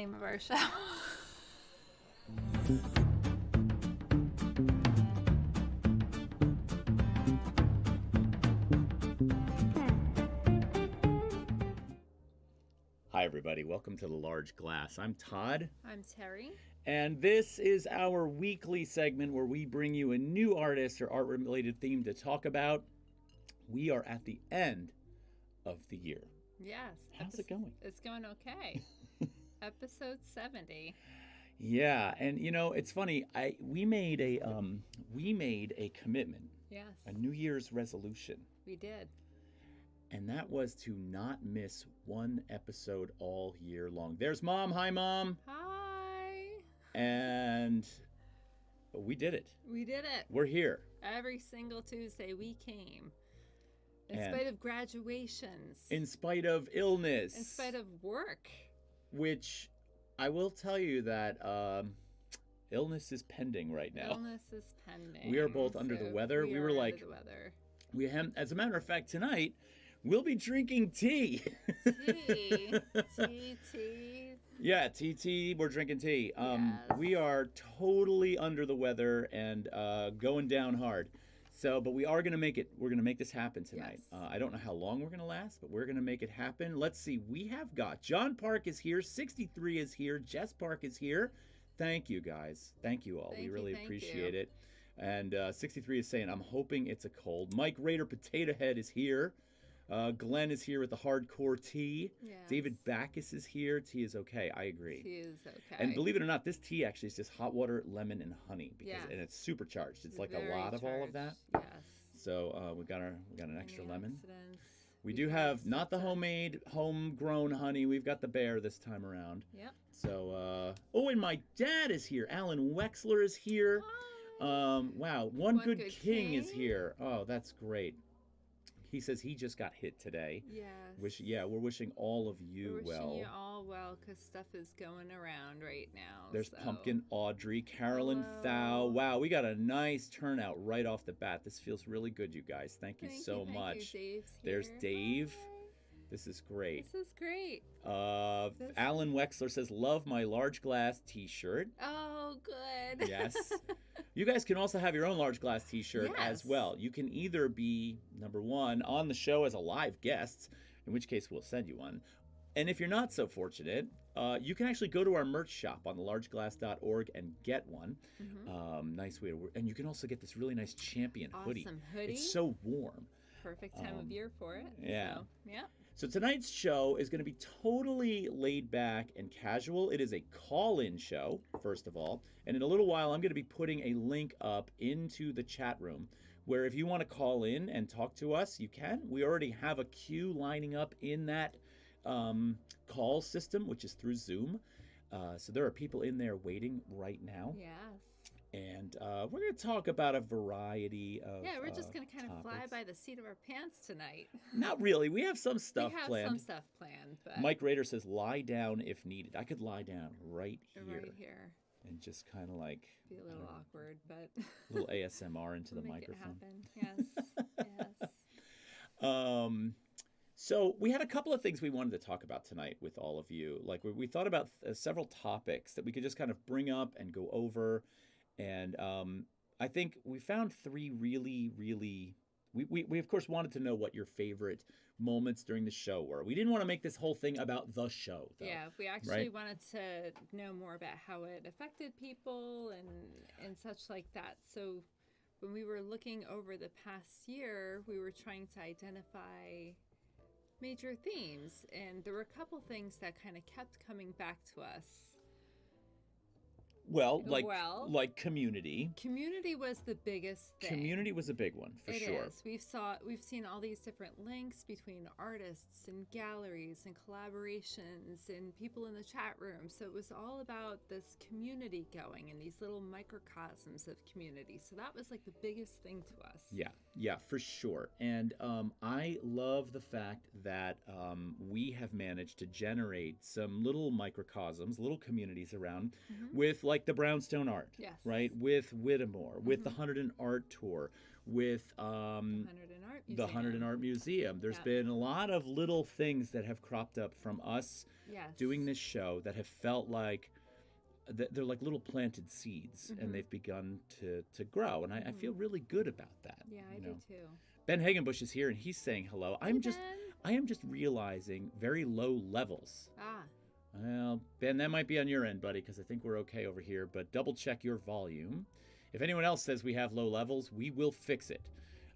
name of our show. Hi, everybody. Welcome to The Large Glass. I'm Todd. I'm Terry. And this is our weekly segment where we bring you a new artist or art-related theme to talk about. We are at the end of the year. Yes. How's it going? It's going okay. Episode 70. Yeah, and you know, it's funny. We made a commitment. Yes. A New Year's resolution. We did. And that was to not miss one episode all year long. There's Mom. Hi, Mom. Hi. And we did it. We did it. We're here. Every single Tuesday we came. In spite of graduations. In spite of illness. In spite of work. Which I will tell you that illness is pending right now. Illness is pending. We are both under the weather. We were like, under the weather. As a matter of fact, tonight we'll be drinking tea. Tea. Yeah, tea. We're drinking tea. Yes. We are totally under the weather and going down hard. So, but we are going to make it. We're going to make this happen tonight. Yes. I don't know how long we're going to last, but we're going to make it happen. Let's see. We have got John Park is here. 63 is here. Jess Park is here. Thank you, guys. Thank you all. We really appreciate it. And 63 is saying, I'm hoping it's a cold. Mike Rader Potato Head is here. Glenn is here with the hardcore tea. Yes. David Backus is here. Tea is okay. I agree. Tea is okay. And believe it or not, this tea actually is just hot water, lemon, and honey. And it's supercharged. It's like a lot of all of that. Yes. So we got an extra lemon. Antioxidants. We do have not the homemade, homegrown honey. We've got the bear this time around. Yep. So and my dad is here. Alan Wexler is here. Hi. Wow, one good king is here. Oh, that's great. He says he just got hit today. Yes. We're wishing all of you well. We're wishing you all well because stuff is going around right now. There's Pumpkin Audrey, Carolyn Thau. Wow, we got a nice turnout right off the bat. This feels really good, you guys. Thank you so much. There's Dave. Hi. This is great. This is great. Alan Wexler says, love my large glass t-shirt. Oh, good. Yes. You guys can also have your own large glass t-shirt as well. You can either be, number one, on the show as a live guest, in which case we'll send you one. And if you're not so fortunate, you can actually go to our merch shop on thelargeglass.org and get one. Mm-hmm. Nice way to work. And you can also get this really nice Champion hoodie. Awesome hoodie. It's so warm. Perfect time of year for it. Yeah. So, yeah. So tonight's show is going to be totally laid back and casual. It is a call-in show, first of all. And in a little while, I'm going to be putting a link up into the chat room where if you want to call in and talk to us, you can. We already have a queue lining up in that call system, which is through Zoom. So there are people in there waiting right now. Yes. And we're going to talk about a variety of Yeah, we're just going to kind of fly topics. by the seat of our pants tonight. Not really. We have some stuff planned. We have some stuff planned. But Mike Rader says, lie down if needed. I could lie down right here. Right here. And just kind of like... Be a little awkward, but... A little ASMR into the microphone. Make it happen. Yes. So we had a couple of things we wanted to talk about tonight with all of you. Like we thought about several topics that we could just kind of bring up and go over. And I think we found three really, really... We of course wanted to know what your favorite moments during the show were. We didn't want to make this whole thing about the show, though. Yeah, we actually wanted to know more about how it affected people and such like that. So when we were looking over the past year, we were trying to identify major themes. And there were a couple things that kind of kept coming back to us. Well, like community. Community was the biggest thing. Community was a big one, for sure. It is. We've seen all these different links between artists and galleries and collaborations and people in the chat room. So it was all about this community going and these little microcosms of community. So that was like the biggest thing to us. Yeah, for sure. And I love the fact that we have managed to generate some little microcosms, little communities around with like the Brownstone Art, right? With Whittemore, with the 100 and Art Tour, with 100 and Art the Hunterdon Museum. Art Museum. There's Yeah. been a lot of little things that have cropped up from us Yes. doing this show that have felt like they're like little planted seeds, and Mhm. they've begun to grow. And I feel really good about that. Yeah, I you do know. too. Ben Hagenbush is here, and he's saying hello. Hey, Ben. I am just realizing very low levels. Ah, Well, Ben, that might be on your end, buddy, because I think we're okay over here. But double check your volume. If anyone else says we have low levels, we will fix it.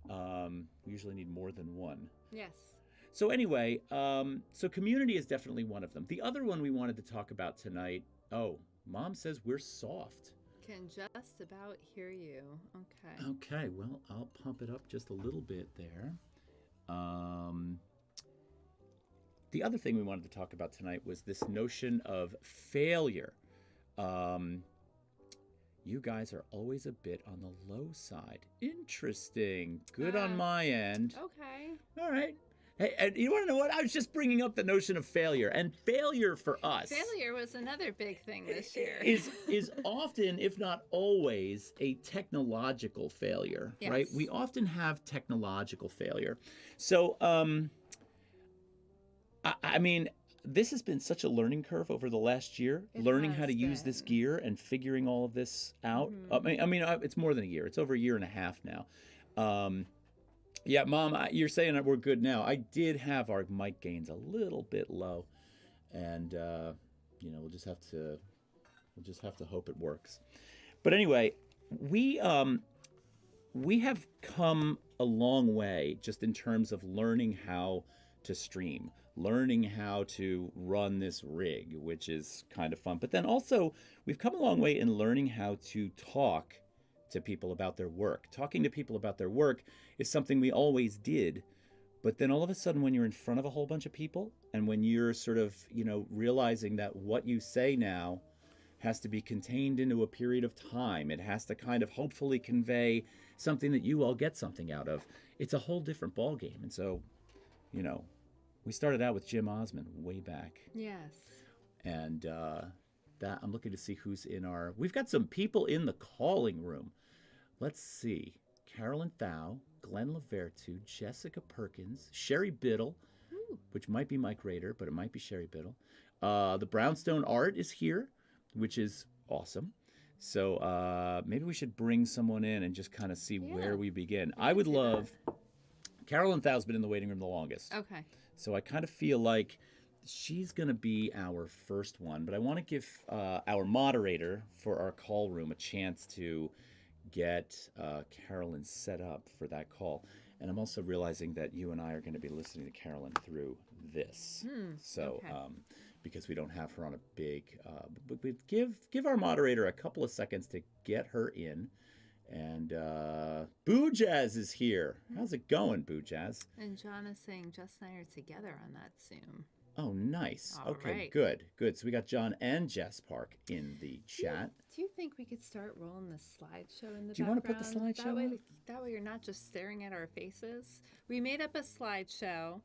We usually need more than one. yes. So anyway, so community is definitely one of them. The other one we wanted to talk about tonight. Oh, Mom says we're soft. Can just about hear you. Okay. Okay, well, I'll pump it up just a little bit there. The other thing we wanted to talk about tonight was this notion of failure. You guys are always a bit on the low side. Interesting. Good on my end. Okay. All right. Hey, and you want to know what? I was just bringing up the notion of failure, and failure for us Failure was another big thing this year. is often, if not always, a technological failure, right? Yes. We often have technological failure. So, I mean, this has been such a learning curve over the last year, It learning how has to use this been. gear and figuring all of this out. Mhm. I mean, it's more than a year. It's over a year and a half now. Yeah, Mom, you're saying that we're good now. I did have our mic gains a little bit low, and you know, we'll just have to hope it works. But anyway, we have come a long way just in terms of learning how to stream, learning how to run this rig, which is kind of fun. But then also, we've come a long way in learning how to talk to people about their work. Talking to people about their work is something we always did, but then all of a sudden when you're in front of a whole bunch of people, and when you're sort of, you know, realizing that what you say now has to be contained into a period of time, it has to kind of hopefully convey something that you all get something out of, it's a whole different ballgame. And so, you know, we started out with Jim Osmond way back, Yes. and that I'm looking to see who's in our. We've got some people in the calling room. Let's see: Carolyn Thau, Glenn Lavertu, Jessica Perkins, Sherry Biddle, Ooh. which might be Mike Rader, but it might be Sherry Biddle. The Brownstone Art is here, which is awesome. So maybe we should bring someone in and just kind of see Yeah, where we begin. we I can would do that. love. Carolyn Thau's been in the waiting room the longest. Okay. So I kind of feel like she's going to be our first one, but I want to give our moderator for our call room a chance to get Carolyn set up for that call. And I'm also realizing that you and I are going to be listening to Carolyn through this. So, okay. because we don't have her on a big, but we give our moderator a couple of seconds to get her in. And Boo Jazz is here. How's it going, Boo Jazz? And John is saying Jess and I are together on that Zoom. Oh, nice. All Okay, right. good. So we got John and Jess Park in the chat. Do you think we could start rolling the slideshow in the background? Do you wanna put the slideshow up? That way you're not just staring at our faces. We made up a slideshow.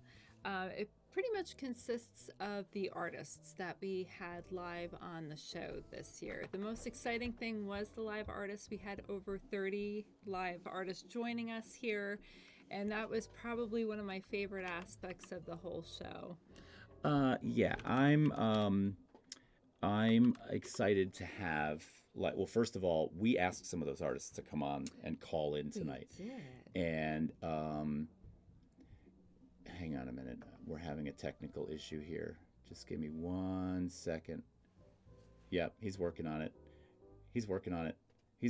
It pretty much consists of the artists that we had live on the show this year. The most exciting thing was the live artists. We had over 30 live artists joining us here, and that was probably one of my favorite aspects of the whole show. Yeah, I'm excited to have. Well, first of all, we asked some of those artists to come on and call in tonight. We did. And hang on a minute. We're having a technical issue here. Just give me 1 second. Yep, he's working on it. He's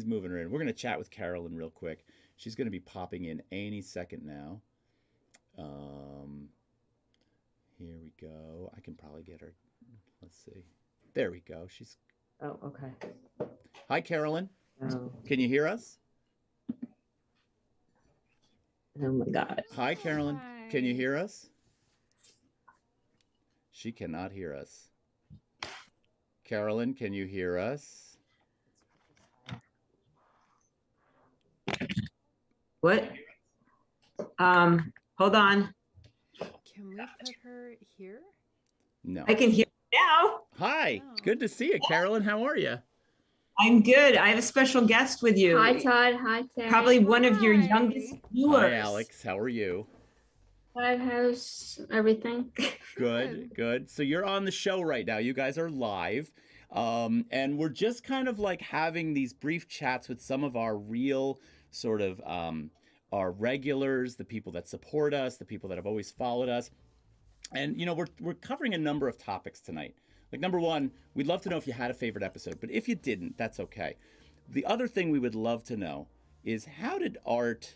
moving her in. We're going to chat with Carolyn real quick. She's going to be popping in any second now. Here we go. I can probably get her. Let's see. There we go. She's. Oh, okay. Hi, Carolyn. Oh, Can you hear us? oh my God. Hi, Carolyn. Can you Hi. hear us? She cannot hear us. Carolyn, can you hear us? What? Hold on. Can we put her here? No. I can hear you now. Hi. Oh. Good to see you, Carolyn. How are you? I'm good. I have a special guest with you. Hi, Todd. Hi, Terry. Probably one of your Hi. youngest viewers. Hi, Alex. How are you? Hi, how's everything? Good, good. So you're on the show right now. You guys are live. And we're just kind of like having these brief chats with some of our real sort of our regulars, the people that support us, the people that have always followed us. And you know, we're covering a number of topics tonight. Like number one, we'd love to know if you had a favorite episode, but if you didn't, that's okay. The other thing we would love to know is how did art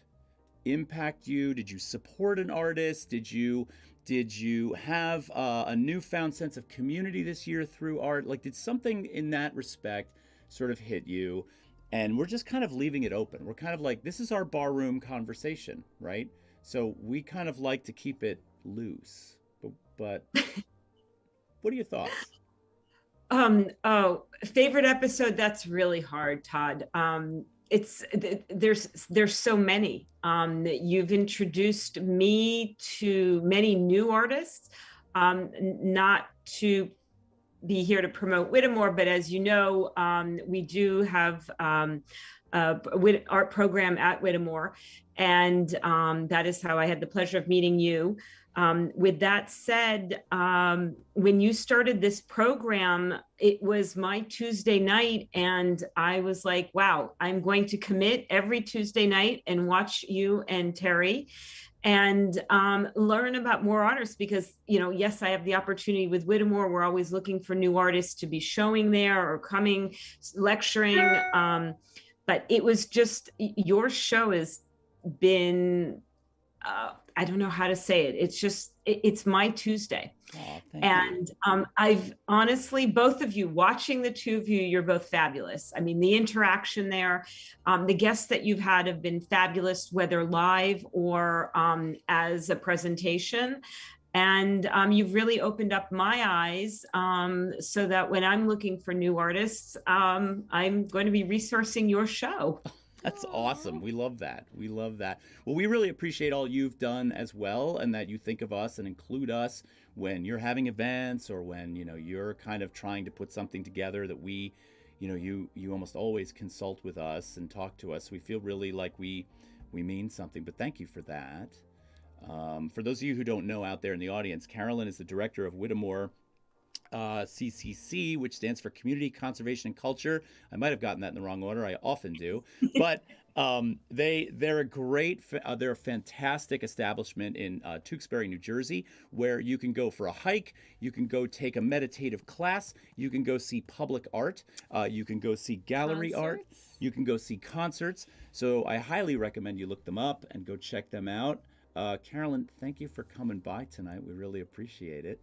impact you? Did you support an artist? Did you have a newfound sense of community this year through art? Like, did something in that respect sort of hit you? And we're just kind of leaving it open. We're kind of like, this is our barroom conversation, right? So we kind of like to keep it loose. But what are your thoughts? Favorite episode, that's really hard, Todd. There's so many. You've introduced me to many new artists, not to be here to promote Whittemore, but as you know, we do have art program at Whittemore, and that is how I had the pleasure of meeting you. With that said, when you started this program, it was my Tuesday night, and I was like, wow, I'm going to commit every Tuesday night and watch you and Terry and learn about more artists because, you know, yes, I have the opportunity with Whittemore. We're always looking for new artists to be showing there or coming, lecturing. But it was just, your show has been, I don't know how to say it. It's just, it's my Tuesday. Oh, thank and I've honestly, both of you, watching the two of you, you're both fabulous. I mean, the interaction there, the guests that you've had have been fabulous, whether live or as a presentation. And you've really opened up my eyes so that when I'm looking for new artists, I'm going to be resourcing your show. That's awesome. We love that. We love that. Well, we really appreciate all you've done as well, and that you think of us and include us when you're having events or when, you know, you're kind of trying to put something together that we, you know, you almost always consult with us and talk to us. We feel really like we mean something, but thank you for that. For those of you who don't know out there in the audience, Carolyn is the director of Whittemore CCC, which stands for Community Conservation and Culture. I might have gotten that in the wrong order. I often do, but they're a great, they're a fantastic establishment in Tewksbury, New Jersey, where you can go for a hike, you can go take a meditative class, you can go see public art, you can go see gallery art, you can go see concerts. So I highly recommend you look them up and go check them out. Carolyn, thank you for coming by tonight. We really appreciate it.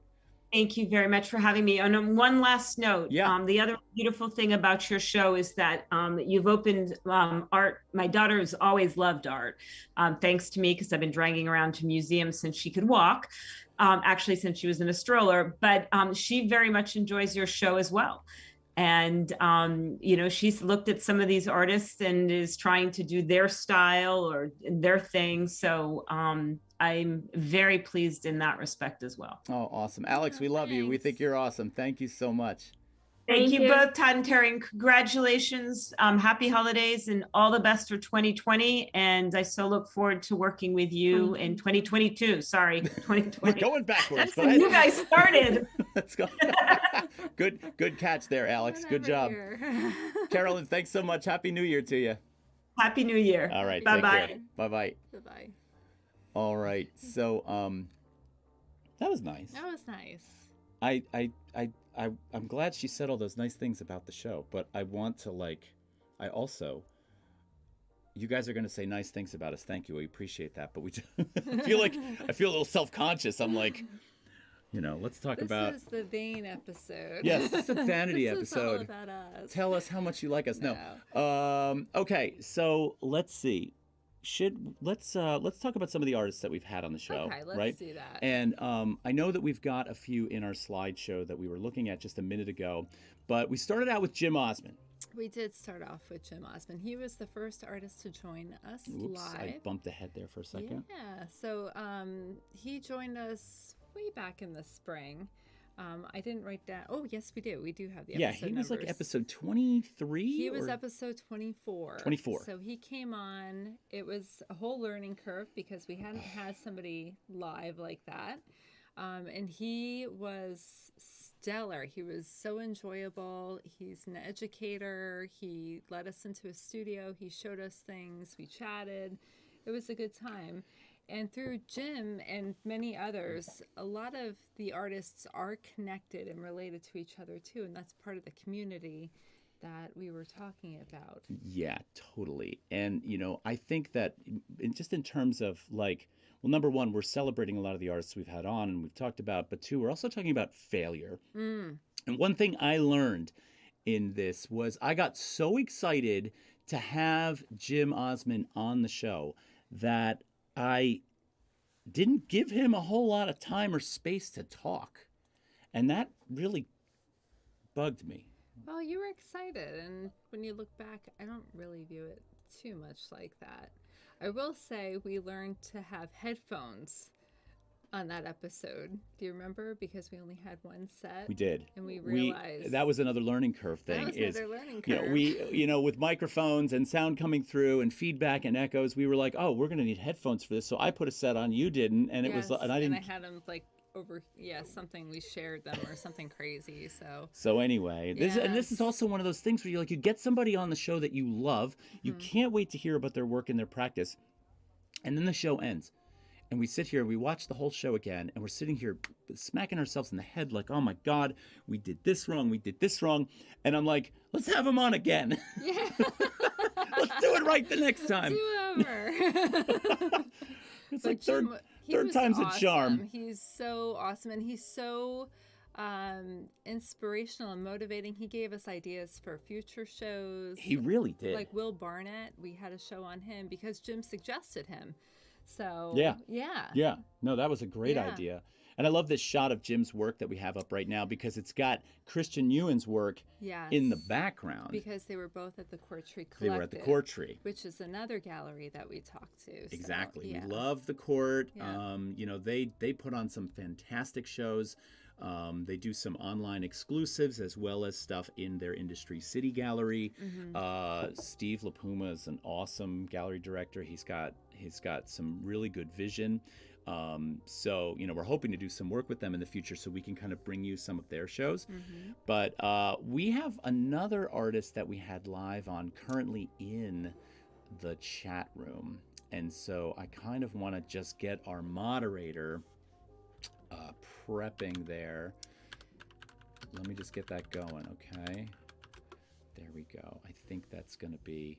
Thank you very much for having me. And on one last note, yeah. The other beautiful thing about your show is that you've opened art. My daughter has always loved art, thanks to me, because I've been dragging around to museums since she could walk, actually since she was in a stroller, but she very much enjoys your show as well. And, you know, she's looked at some of these artists and is trying to do their style or their thing. So I'm very pleased in that respect as well. Oh, awesome. Alex, we love you. We think you're awesome. Thank you so much. Thank you both, Todd and Terry, and congratulations. Happy holidays and all the best for 2020. And I so look forward to working with you in 2022. Sorry, 2020. We're going backwards. That's when you guys started. Let's go. Good catch there, Alex. Good job. Carolyn, thanks so much. Happy New Year to you. Happy New Year. All right. Bye-bye. Bye-bye. Bye-bye. All right. So that was nice. That was nice. I'm glad she said all those nice things about the show, but I want to you guys are going to say nice things about us. Thank you. We appreciate that. But I feel a little self-conscious. I'm like, you know, let's talk about. This is the vain episode. Yes, this is a vanity this episode. Is all about us. Tell us how much you like us. No. Okay. So let's see. Let's talk about some of the artists that we've had on the show. Okay, let's right? do that. And I know that we've got a few in our slideshow that we were looking at just a minute ago, but we started out with Jim Osmond. We did start off with Jim Osmond. He was the first artist to join us live. I bumped ahead there for a second. Yeah, so he joined us way back in the spring. I didn't write down. Oh, yes, we do. We do have the Yeah, episode he was like numbers. episode 23. He was or- episode 24. 24. So he came on. It was a whole learning curve because we hadn't had somebody live like that. And he was stellar. He was so enjoyable. He's an educator. He led us into a studio. He showed us things. We chatted. It was a good time. And through Jim and many others, a lot of the artists are connected and related to each other too. And that's part of the community that we were talking about. Yeah, totally. And, I think that just in terms of like, well, number one, we're celebrating a lot of the artists we've had on and we've talked about, but two, we're also talking about failure. And one thing I learned in this was I got so excited to have Jim Osmond on the show that I didn't give him a whole lot of time or space to talk. And that really bugged me. Well, you were excited. And when you look back, I don't really view it too much like that. I will say we learned to have headphones on that episode. Do you remember? Because we only had one set. We did. And we realized that was another learning curve thing. that was another learning You know, curve. we, with microphones and sound coming through and feedback and echoes, we were like, oh, we're going to need headphones for this. So I put a set on, you didn't, and it was, Yes, and I didn't. And I had them like over, something we shared them or something crazy. So anyway, this is Yes. also one of those things where you get somebody on the show that you love, you can't wait to hear about their work and their practice, and then the show ends. And we sit here, we watch the whole show again, and we're sitting here smacking ourselves in the head like, oh my God, we did this wrong, we did this wrong. And I'm like, let's have him on again. Yeah. Let's do it right the next time. Do over. It's But like Jim, he third was time's a awesome. charm. He's so awesome, and he's so inspirational and motivating. He gave us ideas for future shows. He really did. Like Will Barnett, we had a show on him because Jim suggested him. So Yeah. yeah. No, that was a great Yeah. idea. And I love this shot of Jim's work that we have up right now because it's got Christian Ewan's work Yes. in the background. Because they were both at the Court Tree Collective. They were at the Court Tree. which is another gallery that we talked to. So, Exactly. yeah. We love the Court. Yeah. They put on some fantastic shows. They do some online exclusives as well as stuff in their Industry City gallery. Steve LaPuma is an awesome gallery director. He's got some really good vision. So we're hoping to do some work with them in the future so we can kind of bring you some of their shows. But we have another artist that we had live on currently in the chat room. And so I kind of want to just get our moderator prepping there. Let me just get that going, okay? There we go. I think that's going to be...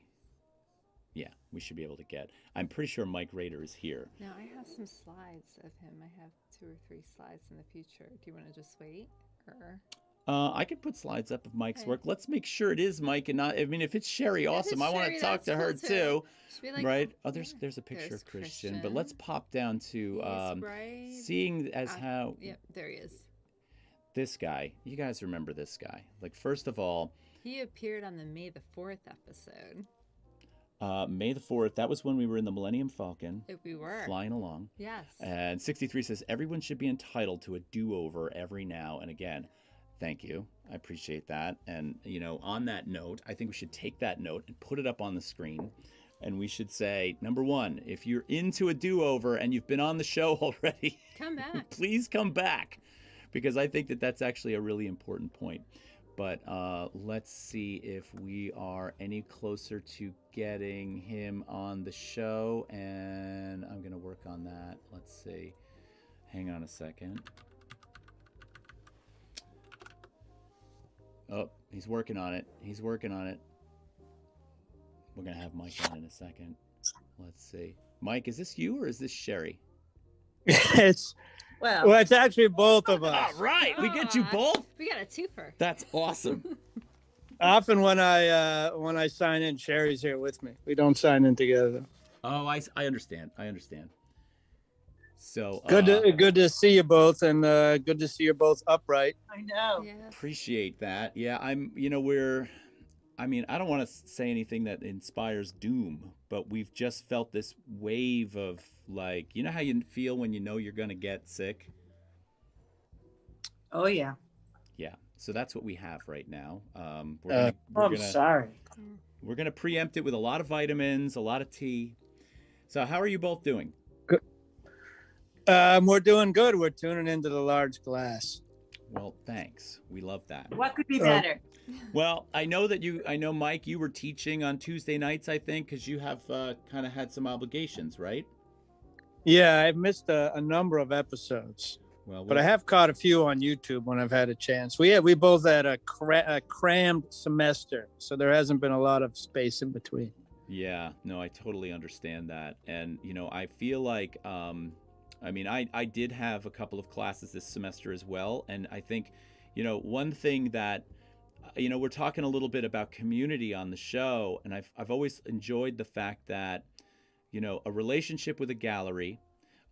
Yeah, we should be able to get... I'm pretty sure Mike Rader is here. Now, I have some slides of him. I have 2 or 3 slides in the future. Do you want to just wait? Or... I could put slides up of Mike's Okay. work. Let's make sure it is Mike and not... I mean, if it's Sherry, If awesome. it's I want Sherry, to talk that's to her cool, too. Should be like, Right? Oh, there's yeah. a picture There's of Christian. But let's pop down to He's right seeing as how... Yep, there he is. This guy, you guys remember this guy. Like, first of all, He appeared on the May the 4th episode. May the 4th, that was when we were in the Millennium Falcon, If we were. flying along. Yes. And 63 says, everyone should be entitled to a do-over every now and again. Thank you. I appreciate that. And, on that note, I think we should take that note and put it up on the screen. And we should say, number one, if you're into a do-over and you've been on the show already, Come back. please come back. Because I think that that's actually a really important point. But let's see if we are any closer to getting him on the show. And I'm going to work on that. Let's see. Hang on a second. Oh, he's working on it. He's working on it. We're going to have Mike on in a second. Let's see. Mike, is this you or is this Sherry? It's Well, it's actually both of us. All right. We get you Aw. both. We got a twofer. That's awesome. Often when I sign in, Sherry's here with me. We don't sign in together. Oh, I understand. I understand. So Good to see you both, and good to see you both upright. I know. Yes. appreciate that. Yeah, I don't want to say anything that inspires doom, but we've just felt this wave of like, how you feel when you know you're going to get sick? Oh, yeah. Yeah. So that's what we have right now. I'm sorry. We're gonna preempt it with a lot of vitamins, a lot of tea. So how are you both doing? We're doing good. We're tuning into the large glass. Well, thanks. We love that. What could be better? Well, I know Mike, you were teaching on Tuesday nights, I think, because you have kind of had some obligations, right? Yeah, I've missed a number of episodes, Well, but I have caught a few on YouTube when I've had a chance. We both had a crammed semester, so there hasn't been a lot of space in between. Yeah, no, I totally understand that. And, I feel like, I did have a couple of classes this semester as well. And I think, one thing that, we're talking a little bit about community on the show. And I've always enjoyed the fact that, a relationship with a gallery,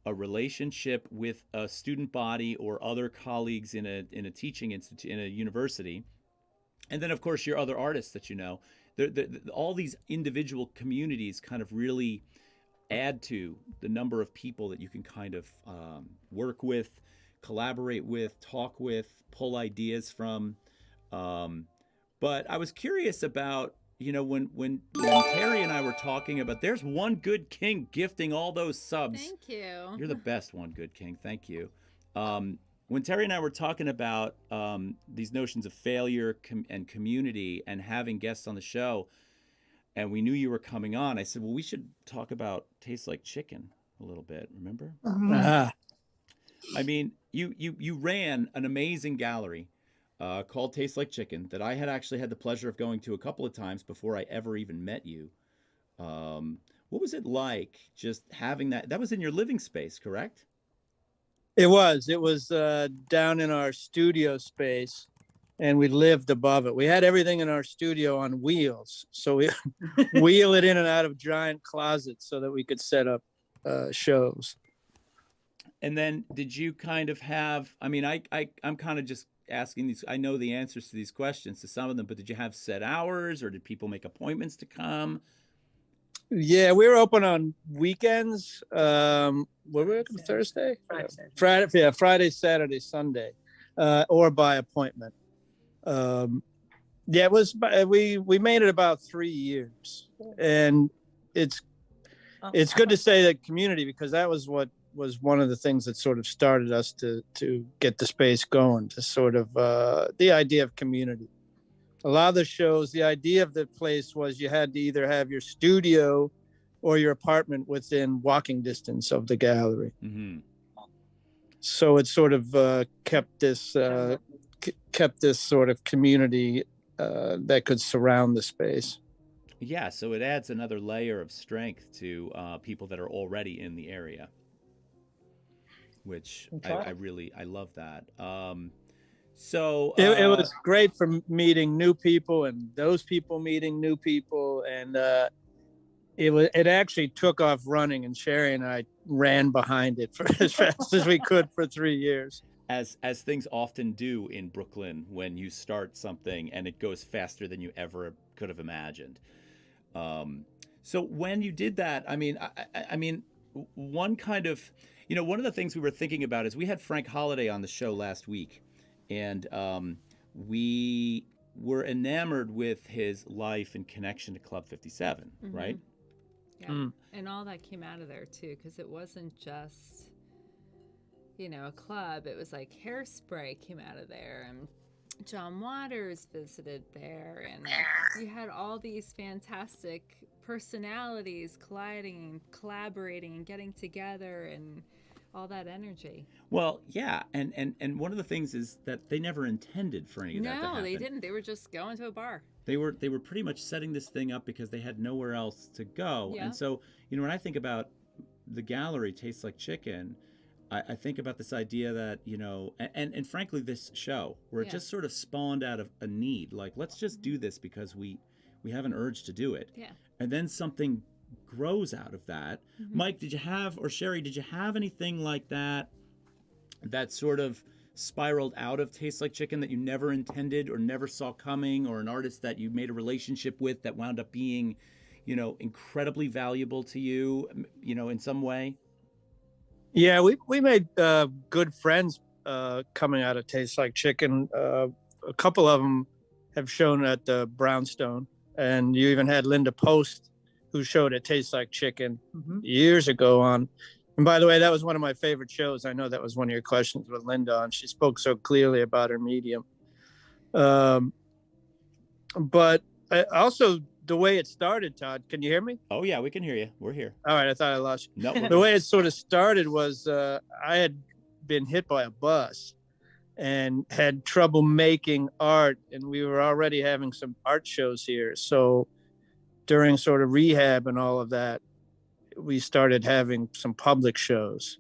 a relationship with a student body or other colleagues in a teaching institute, in a university, and then, of course, your other artists that all these individual communities kind of really add to the number of people that you can kind of work with, collaborate with, talk with, pull ideas from. But I was curious about, when Terry and I were talking about, there's One Good King gifting all those subs. Thank you. You're the best, One Good King. Thank you. When Terry and I were talking about these notions of failure and community and having guests on the show, and we knew you were coming on, I said, well, we should talk about Tastes Like Chicken a little bit. Remember? Uh-huh. I mean, you ran an amazing gallery called Tastes Like Chicken that I had actually had the pleasure of going to a couple of times before I ever even met you. What was it like just having that? That was in your living space, correct? It was down in our studio space, and we lived above it. We had everything in our studio on wheels, so we wheel it in and out of giant closets so that we could set up shows. And then did you kind of have, I'm kind of just asking these, I know the answers to these questions, to some of them, but did you have set hours, or did people make appointments to come? Yeah, we were open on weekends. Were we open Thursday? Friday, yeah, Friday, Saturday, Sunday, or by appointment. Yeah, it was. We made it about 3 years, and it's good to say that community, because that was what was one of the things that sort of started us to get the space going, to sort of the idea of community. A lot of the shows, the idea of the place was you had to either have your studio or your apartment within walking distance of the gallery. Mm-hmm. So it sort of kept this sort of community that could surround the space. Yeah, so it adds another layer of strength to people that are already in the area, which I love that. So it was great for meeting new people, and those people meeting new people, and it actually took off running, and Sherry and I ran behind it for as fast as we could for 3 years. As things often do in Brooklyn, when you start something and it goes faster than you ever could have imagined. So when you did that, I mean, one kind of, one of the things we were thinking about is we had Frank Holiday on the show last week. And we were enamored with his life and connection to Club 57, Mm-hmm. right? Yeah, and all that came out of there too, because it wasn't just, a club. It was like Hairspray came out of there, and John Waters visited there, and you had all these fantastic personalities colliding and collaborating and getting together, and all that energy. Well, yeah, and one of the things is that they never intended for any of that to happen. No, they didn't. They were just going to a bar. They were pretty much setting this thing up because they had nowhere else to go. Yeah. And so, when I think about the gallery Tastes Like Chicken, I think about this idea that, and frankly, this show, where it just sort of spawned out of a need. Like, let's just do this because we have an urge to do it. Yeah. And then something grows out of that. Mm-hmm. Mike, Sherry, did you have anything like that sort of spiraled out of Tastes Like Chicken that you never intended or never saw coming, or an artist that you made a relationship with that wound up being, incredibly valuable to you, in some way? Yeah, we made good friends coming out of Tastes Like Chicken. A couple of them have shown at the Brownstone, and you even had Linda Post, who showed at Tastes Like Chicken years ago on. And by the way, that was one of my favorite shows. I know that was one of your questions with Linda, and she spoke so clearly about her medium. But also the way it started, Todd, can you hear me? Oh yeah, we can hear you. We're here. All right, I thought I lost you. No, we're The good. way it sort of started was I had been hit by a bus and had trouble making art, and we were already having some art shows here. So during sort of rehab and all of that, we started having some public shows.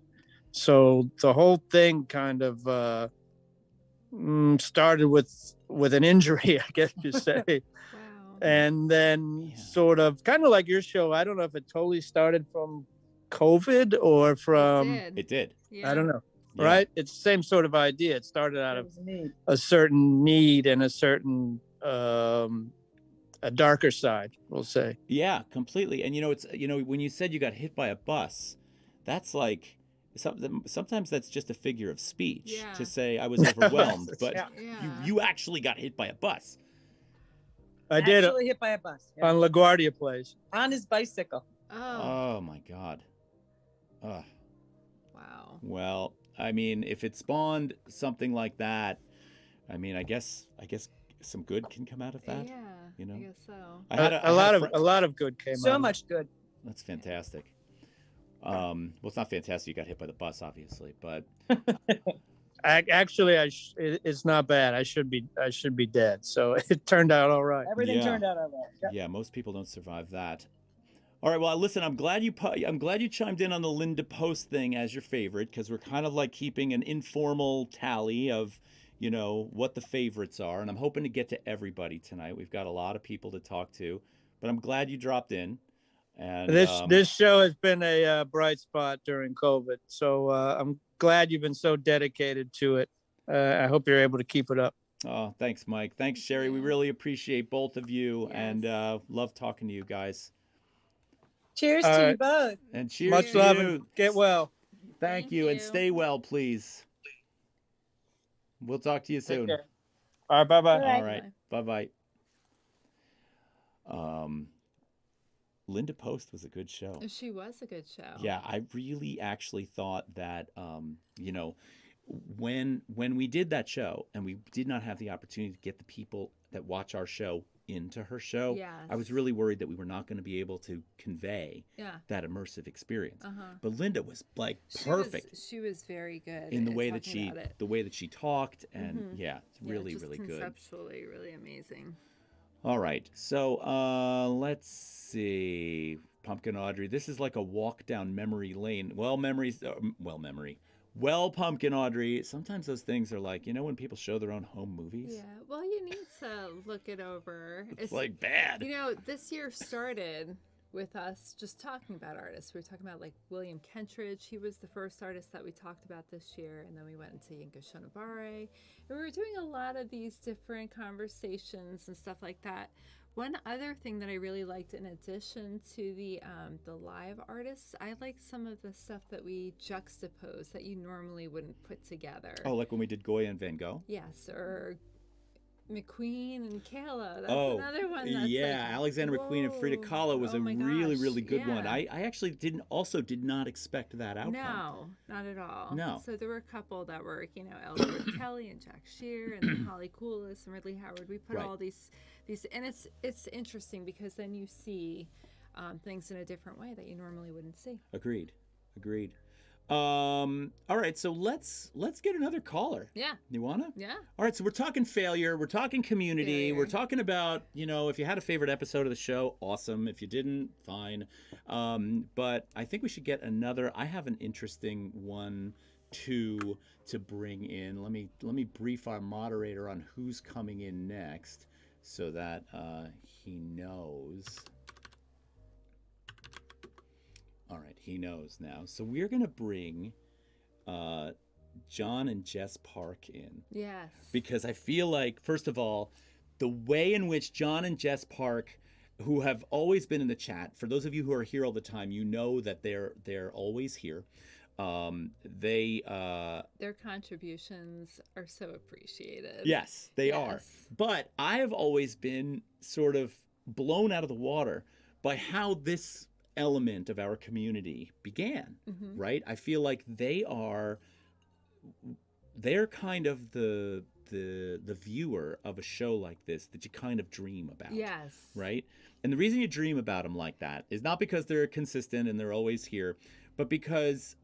So the whole thing kind of started with an injury, I guess you say. Wow. And then Yeah. sort of kind of like your show. I don't know if it totally started from COVID or from, It It did. Yeah. I don't know. Yeah. Right? It's the same sort of idea. It started out It of was neat. a certain need and a certain a darker side, we'll say. Yeah, completely. And it's when you said you got hit by a bus, that's like sometimes that's just a figure of speech Yeah. to say I was overwhelmed, but Yeah. Yeah. you actually got hit by a bus. I did Actually hit by a bus. Yeah. on LaGuardia Place. On his bicycle. Oh, Oh my God. Ugh. wow. Well, I mean, if it spawned something like that, I mean, I guess some good can come out of that. Yeah. you know? I guess so. I had A lot of friend- a lot of good came out. So of it. much good. That's fantastic. Well, it's not fantastic. You got hit by the bus, obviously, but Actually, it's not bad. I should be dead. So it turned out all right. Everything Yeah. turned out all right. Yep. yeah, most people don't survive that. All right. Well, listen, I'm glad you chimed in on the Linda Post thing as your favorite, because we're kind of like keeping an informal tally of, what the favorites are, and I'm hoping to get to everybody tonight. We've got a lot of people to talk to, but I'm glad you dropped in. And This show has been a bright spot during COVID. So I'm glad you've been so dedicated to it. I hope you're able to keep it up. Oh, thanks, Mike. Thanks, Sherry. We Yeah. really appreciate both of you, and Yes. love talking to you guys. Cheers All to you right. both. And cheers Much to love you. and get well. Thank Thank you, and you. stay well, please. We'll talk to you Take soon. care. All right, bye-bye. All right. All right. Bye bye. Linda Post was a good show. She was a good show. Yeah, I really actually thought that when we did that show and we did not have the opportunity to get the people that watch our show into her show, I was Yes. really worried that we were not going to be able to convey Yeah. that immersive experience. Uh-huh. But Linda was like She perfect she was very good in the at way that talking about it. the way that she talked, and Mhm. yeah, it's Yeah, really just really good. conceptually really amazing. All right, so let's see, Pumpkin Audrey. This is like a walk down memory lane. Well, Pumpkin Audrey. Sometimes those things are like, when people show their own home movies. Yeah. Well, you need to look it over. It's like bad. This year started with us just talking about artists. We were talking about like William Kentridge. He was the first artist that we talked about this year, and then we went into Yinka Shonobare, and we were doing a lot of these different conversations and stuff like that. One other thing that I really liked, in addition to the live artists, I liked some of the stuff that we juxtaposed that you normally wouldn't put together. Oh, like when we did Goya and Van Gogh. Yes, or McQueen and Kayla. That's Oh, another one. That's yeah, like, Alexander McQueen and Frida whoa. Kahlo was Oh a my really, gosh, really good one. yeah. I actually did not expect that outcome. No, not at all. No. So there were a couple that were, Ellsworth Kelly and Jack Shear and then Holly Coulis and Ridley Howard. We put Right. all these, and it's interesting because then you see things in a different way that you normally wouldn't see. Agreed. All right, so let's get another caller. Yeah, You wanna? yeah. All right, so we're talking failure, we're talking community, we're Failure. talking about, if you had a favorite episode of the show, awesome. If you didn't, fine. But I think we should get another. I have an interesting one to bring in. Let me brief our moderator on who's coming in next so that he knows. All right, he knows now. So we're going to bring John and Jess Park in, Yes. because I feel like, first of all, the way in which John and Jess Park, who have always been in the chat, for those of you who are here all the time, you know that they're always here. They Their contributions are so appreciated. yes, they are. Yes. But I have always been sort of blown out of the water by how this element of our community began, Mm-hmm. right? I feel like they're kind of the viewer of a show like this that you kind of dream about. Yes. Right? And the reason you dream about them like that is not because they're consistent and they're always here, but because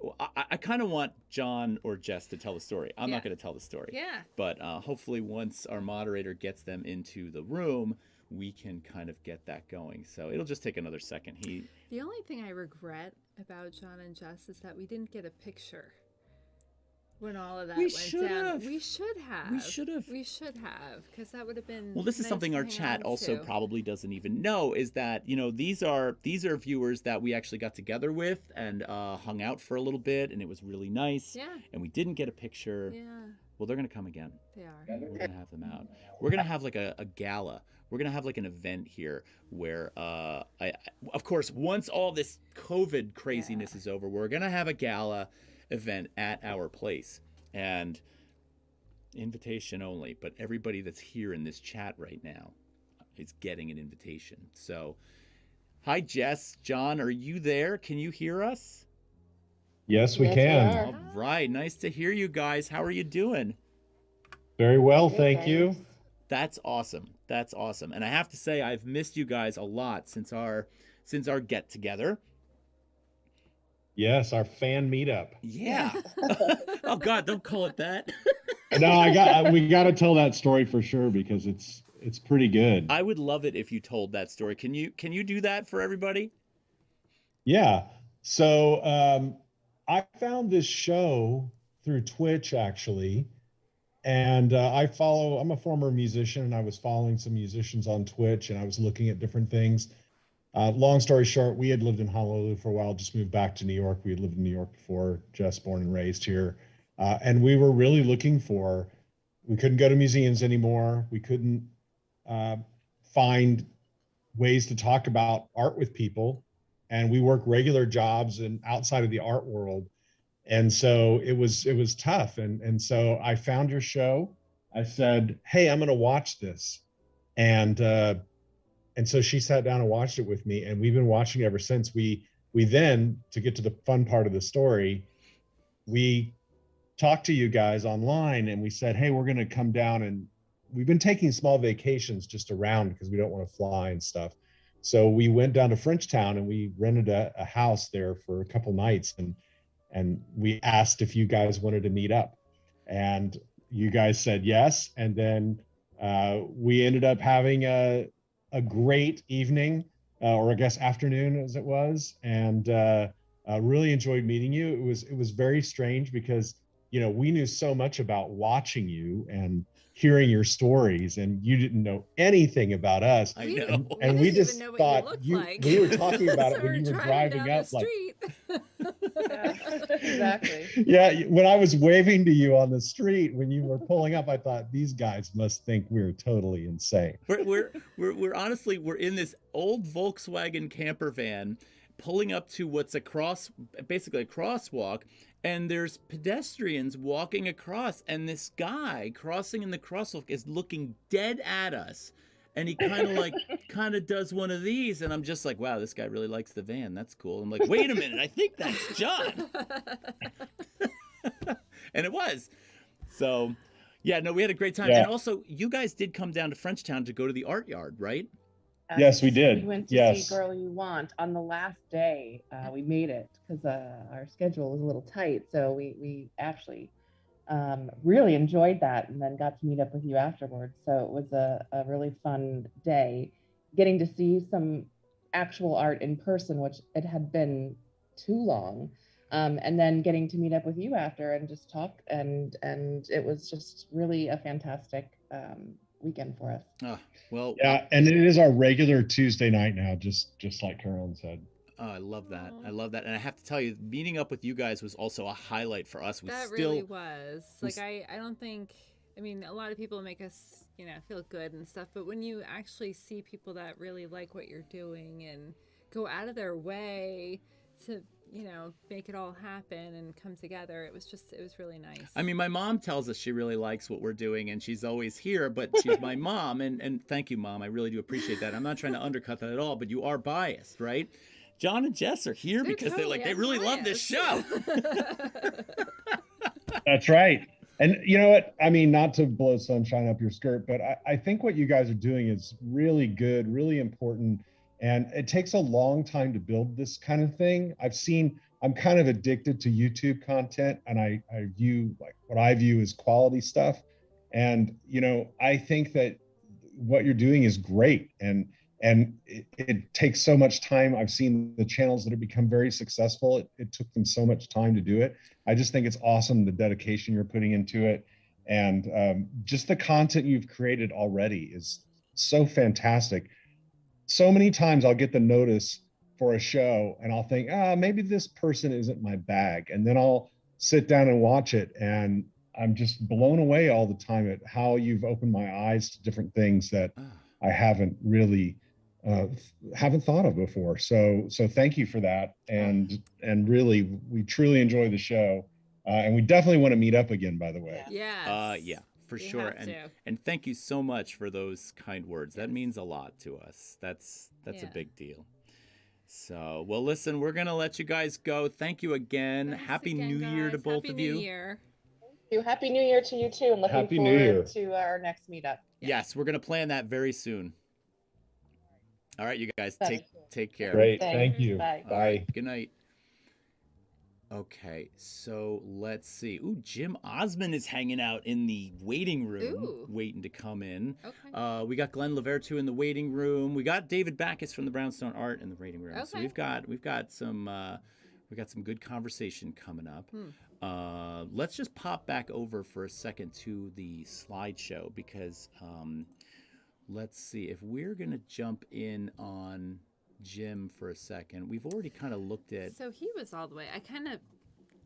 I kind of want John or Jess to tell the story. I'm Yeah. not going to tell the story. Yeah. But hopefully once our moderator gets them into the room, we can kind of get that going. So it'll just take another second. The only thing I regret about John and Jess is that we didn't get a picture when all of that We went should down. have. We should have. We should have. We should have, because that would have been. Well, this is nice something to our hang chat on also to. probably doesn't even know, is that, you know, these are viewers that we actually got together with and hung out for a little bit, and it was really nice. Yeah. And we didn't get a picture. Yeah. Well, they're going to come again. They are. We're going to have them out. We're going to have like a gala. We're going to have like an event here where, of course, once all this COVID craziness is over, we're going to have a gala event at our place. And invitation only, but everybody that's here in this chat right now is getting an invitation. So, hi, Jess, John, are you there? Can you hear us? Yes, we Yes, we can. are. All right, nice to hear you guys. How are you doing? Very well, Good, thank you. thanks. That's awesome. That's awesome. And I have to say, I've missed you guys a lot since our get together. Yes, our fan meetup. Yeah. Oh God, don't call it that. No, we got to tell that story for sure because it's pretty good. I would love it if you told that story. Can you do that for everybody? Yeah. So I found this show through Twitch actually, and I'm a former musician, and I was following some musicians on Twitch, and I was looking at different things. Long story short, we had lived in Honolulu for a while, just moved back to New York. We had lived in New York before, Jess born and raised here. And we were really looking we couldn't go to museums anymore. We couldn't find ways to talk about art with people. And we work regular jobs and outside of the art world. And so it was tough. And so I found your show. I said, hey, I'm going to watch this. And so she sat down and watched it with me, and we've been watching ever since. We then, to get to the fun part of the story, we talked to you guys online, and we said, hey, we're going to come down, and we've been taking small vacations just around because we don't want to fly and stuff. So we went down to Frenchtown, and we rented a house there for a couple nights, and we asked if you guys wanted to meet up, and you guys said yes. And then we ended up having a great evening, or I guess afternoon as it was, and really enjoyed meeting you. It was very strange because, you know, we knew so much about watching you and hearing your stories, and you didn't know anything about us. I We know. didn't- And we we didn't just even know thought what you, looked like. we were talking about So it when we're you were driving driving down up, the like, street. Exactly. yeah, when I was waving to you on the street when you were pulling up, I thought these guys must think we're totally insane. We're honestly, we're in this old Volkswagen camper van pulling up to what's basically a crosswalk, and there's pedestrians walking across, and this guy crossing in the crosswalk is looking dead at us, and he kind of does one of these, and I'm just like, wow, this guy really likes the van. That's cool. I'm like, wait a minute, I think that's John. And it was. So yeah, no, we had a great time. Yeah. And also, you guys did come down to Frenchtown to go to the art yard, right? Yes, we did. We went to Yes. see Girl You Want on the last day. We made it because our schedule was a little tight. So we actually really enjoyed that, and then got to meet up with you afterwards. So it was a really fun day, getting to see some actual art in person, which it had been too long. And then getting to meet up with you after and just talk, and it was just really a fantastic weekend for us. Well, Yeah, and it is our regular Tuesday night now, just like Carolyn said. I love that. Aw. I love that. And I have to tell you, meeting up with you guys was also a highlight for us. We That still, really was. we Like, I don't think, I mean, a lot of people make us, you know, feel good and stuff, but when you actually see people that really like what you're doing and go out of their way to, make it all happen and come together. It was really nice. I mean, my mom tells us she really likes what we're doing and she's always here, but she's my mom. And thank you, Mom. I really do appreciate that. I'm not trying to undercut that at all, but you are biased, right? John and Jess are here because they really love this show. That's right. And you know what? I mean, not to blow sunshine up your skirt, but I think what you guys are doing is really good, really important. And it takes a long time to build this kind of thing. I'm kind of addicted to YouTube content, and I view like what I view as quality stuff. And, I think that what you're doing is great. And it takes so much time. I've seen the channels that have become very successful. It took them so much time to do it. I just think it's awesome, the dedication you're putting into it. And just the content you've created already is so fantastic. So many times I'll get the notice for a show and I'll think, maybe this person isn't my bag. And then I'll sit down and watch it. And I'm just blown away all the time at how you've opened my eyes to different things that I haven't really haven't thought of before. So thank you for that. And really, we truly enjoy the show. And we definitely want to meet up again, by the way. Yeah. Yeah, for sure. And thank you so much for those kind words. That means a lot to us. That's a big deal. So, well, listen, we're going to let you guys go. Thank you again. Happy New Year to both of you. Thank you. Happy New Year to you too. And looking Happy New Year. forward to our next meetup. Yes, we're going to plan that very soon. All right, you guys, take care. Great. Thank you. Bye. Bye. Good night. Okay, so let's see. Ooh, Jim Osmond is hanging out in the waiting room, waiting to come in. Okay. We got Glenn Lavertu in the waiting room. We got David Backus from the Brownstone Art in the waiting room. Okay. So we've got some good conversation coming up. Let's just pop back over for a second to the slideshow because let's see if we're gonna jump in on Jim for a second. We've already kind of looked at. So he was all the way.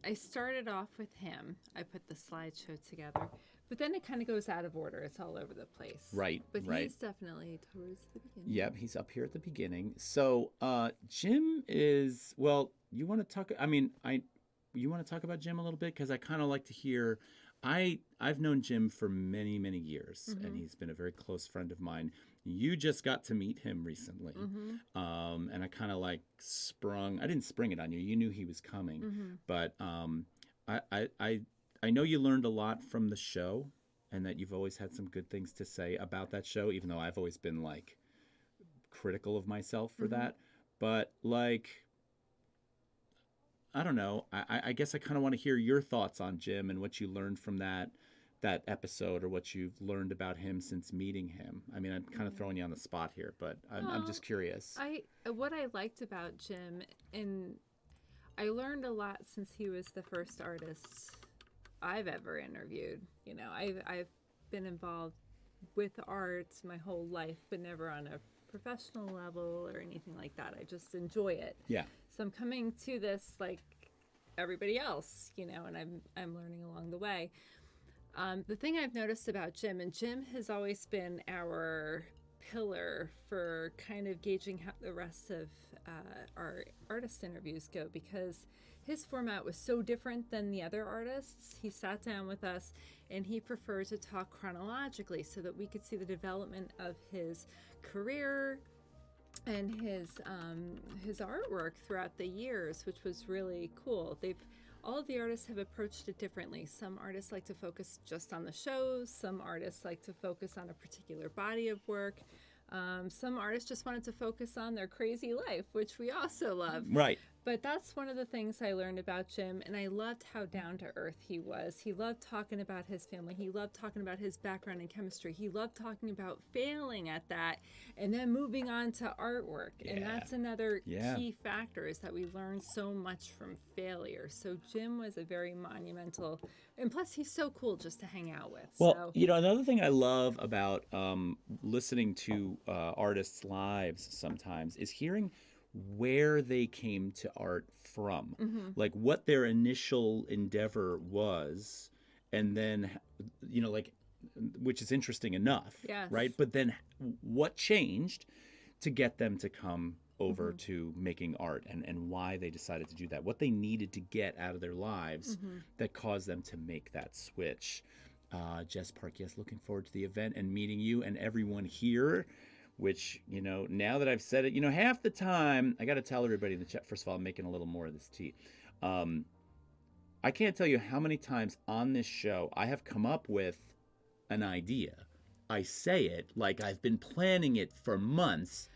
I started off with him. I put the slideshow together, but then it kind of goes out of order. It's all over the place. Right. But right. he's definitely towards the beginning. Yep, he's up here at the beginning. So Jim is, well, you want to talk, you want to talk about Jim a little bit? Because I kind of like to hear, I've known Jim for many, many years, and he's been a very close friend of mine. You just got to meet him recently, and I kind of like I didn't spring it on you. You knew he was coming, but I know you learned a lot from the show, and that you've always had some good things to say about that show, even though I've always been like critical of myself for that. But like, I don't know. I guess I kind of want to hear your thoughts on Jim and what you learned from that episode, or what you've learned about him since meeting him. I mean, I'm kind of throwing you on the spot here, but I'm just curious. What I liked about Jim, and I learned a lot since he was the first artist I've ever interviewed. I've been involved with art my whole life, but never on a professional level or anything like that. I just enjoy it. Yeah. So I'm coming to this like everybody else, and I'm learning along the way. The thing I've noticed about Jim, and Jim has always been our pillar for kind of gauging how the rest of our artist interviews go, because his format was so different than the other artists. He sat down with us and he preferred to talk chronologically so that we could see the development of his career and his artwork throughout the years, which was really cool. All of the artists have approached it differently. Some artists like to focus just on the shows. Some artists like to focus on a particular body of work. Some artists just wanted to focus on their crazy life, which we also love. Right. But that's one of the things I learned about Jim, and I loved how down to earth he was. He loved talking about his family. He loved talking about his background in chemistry. He loved talking about failing at that and then moving on to artwork. Yeah. And that's another key factor, is that we learn so much from failure. So Jim was a very monumental, and plus he's so cool just to hang out with. Well, another thing I love about listening to artists' lives sometimes is hearing where they came to art from, like what their initial endeavor was, and then, like, which is interesting enough, right? But then what changed to get them to come over to making art, and why they decided to do that, what they needed to get out of their lives that caused them to make that switch. Jess Park, yes, looking forward to the event and meeting you and everyone here, which, you know, now that I've said it, you know, half the time, I got to tell everybody in the chat, first of all, I'm making a little more of this tea. I can't tell you how many times on this show I have come up with an idea. I say it like I've been planning it for months,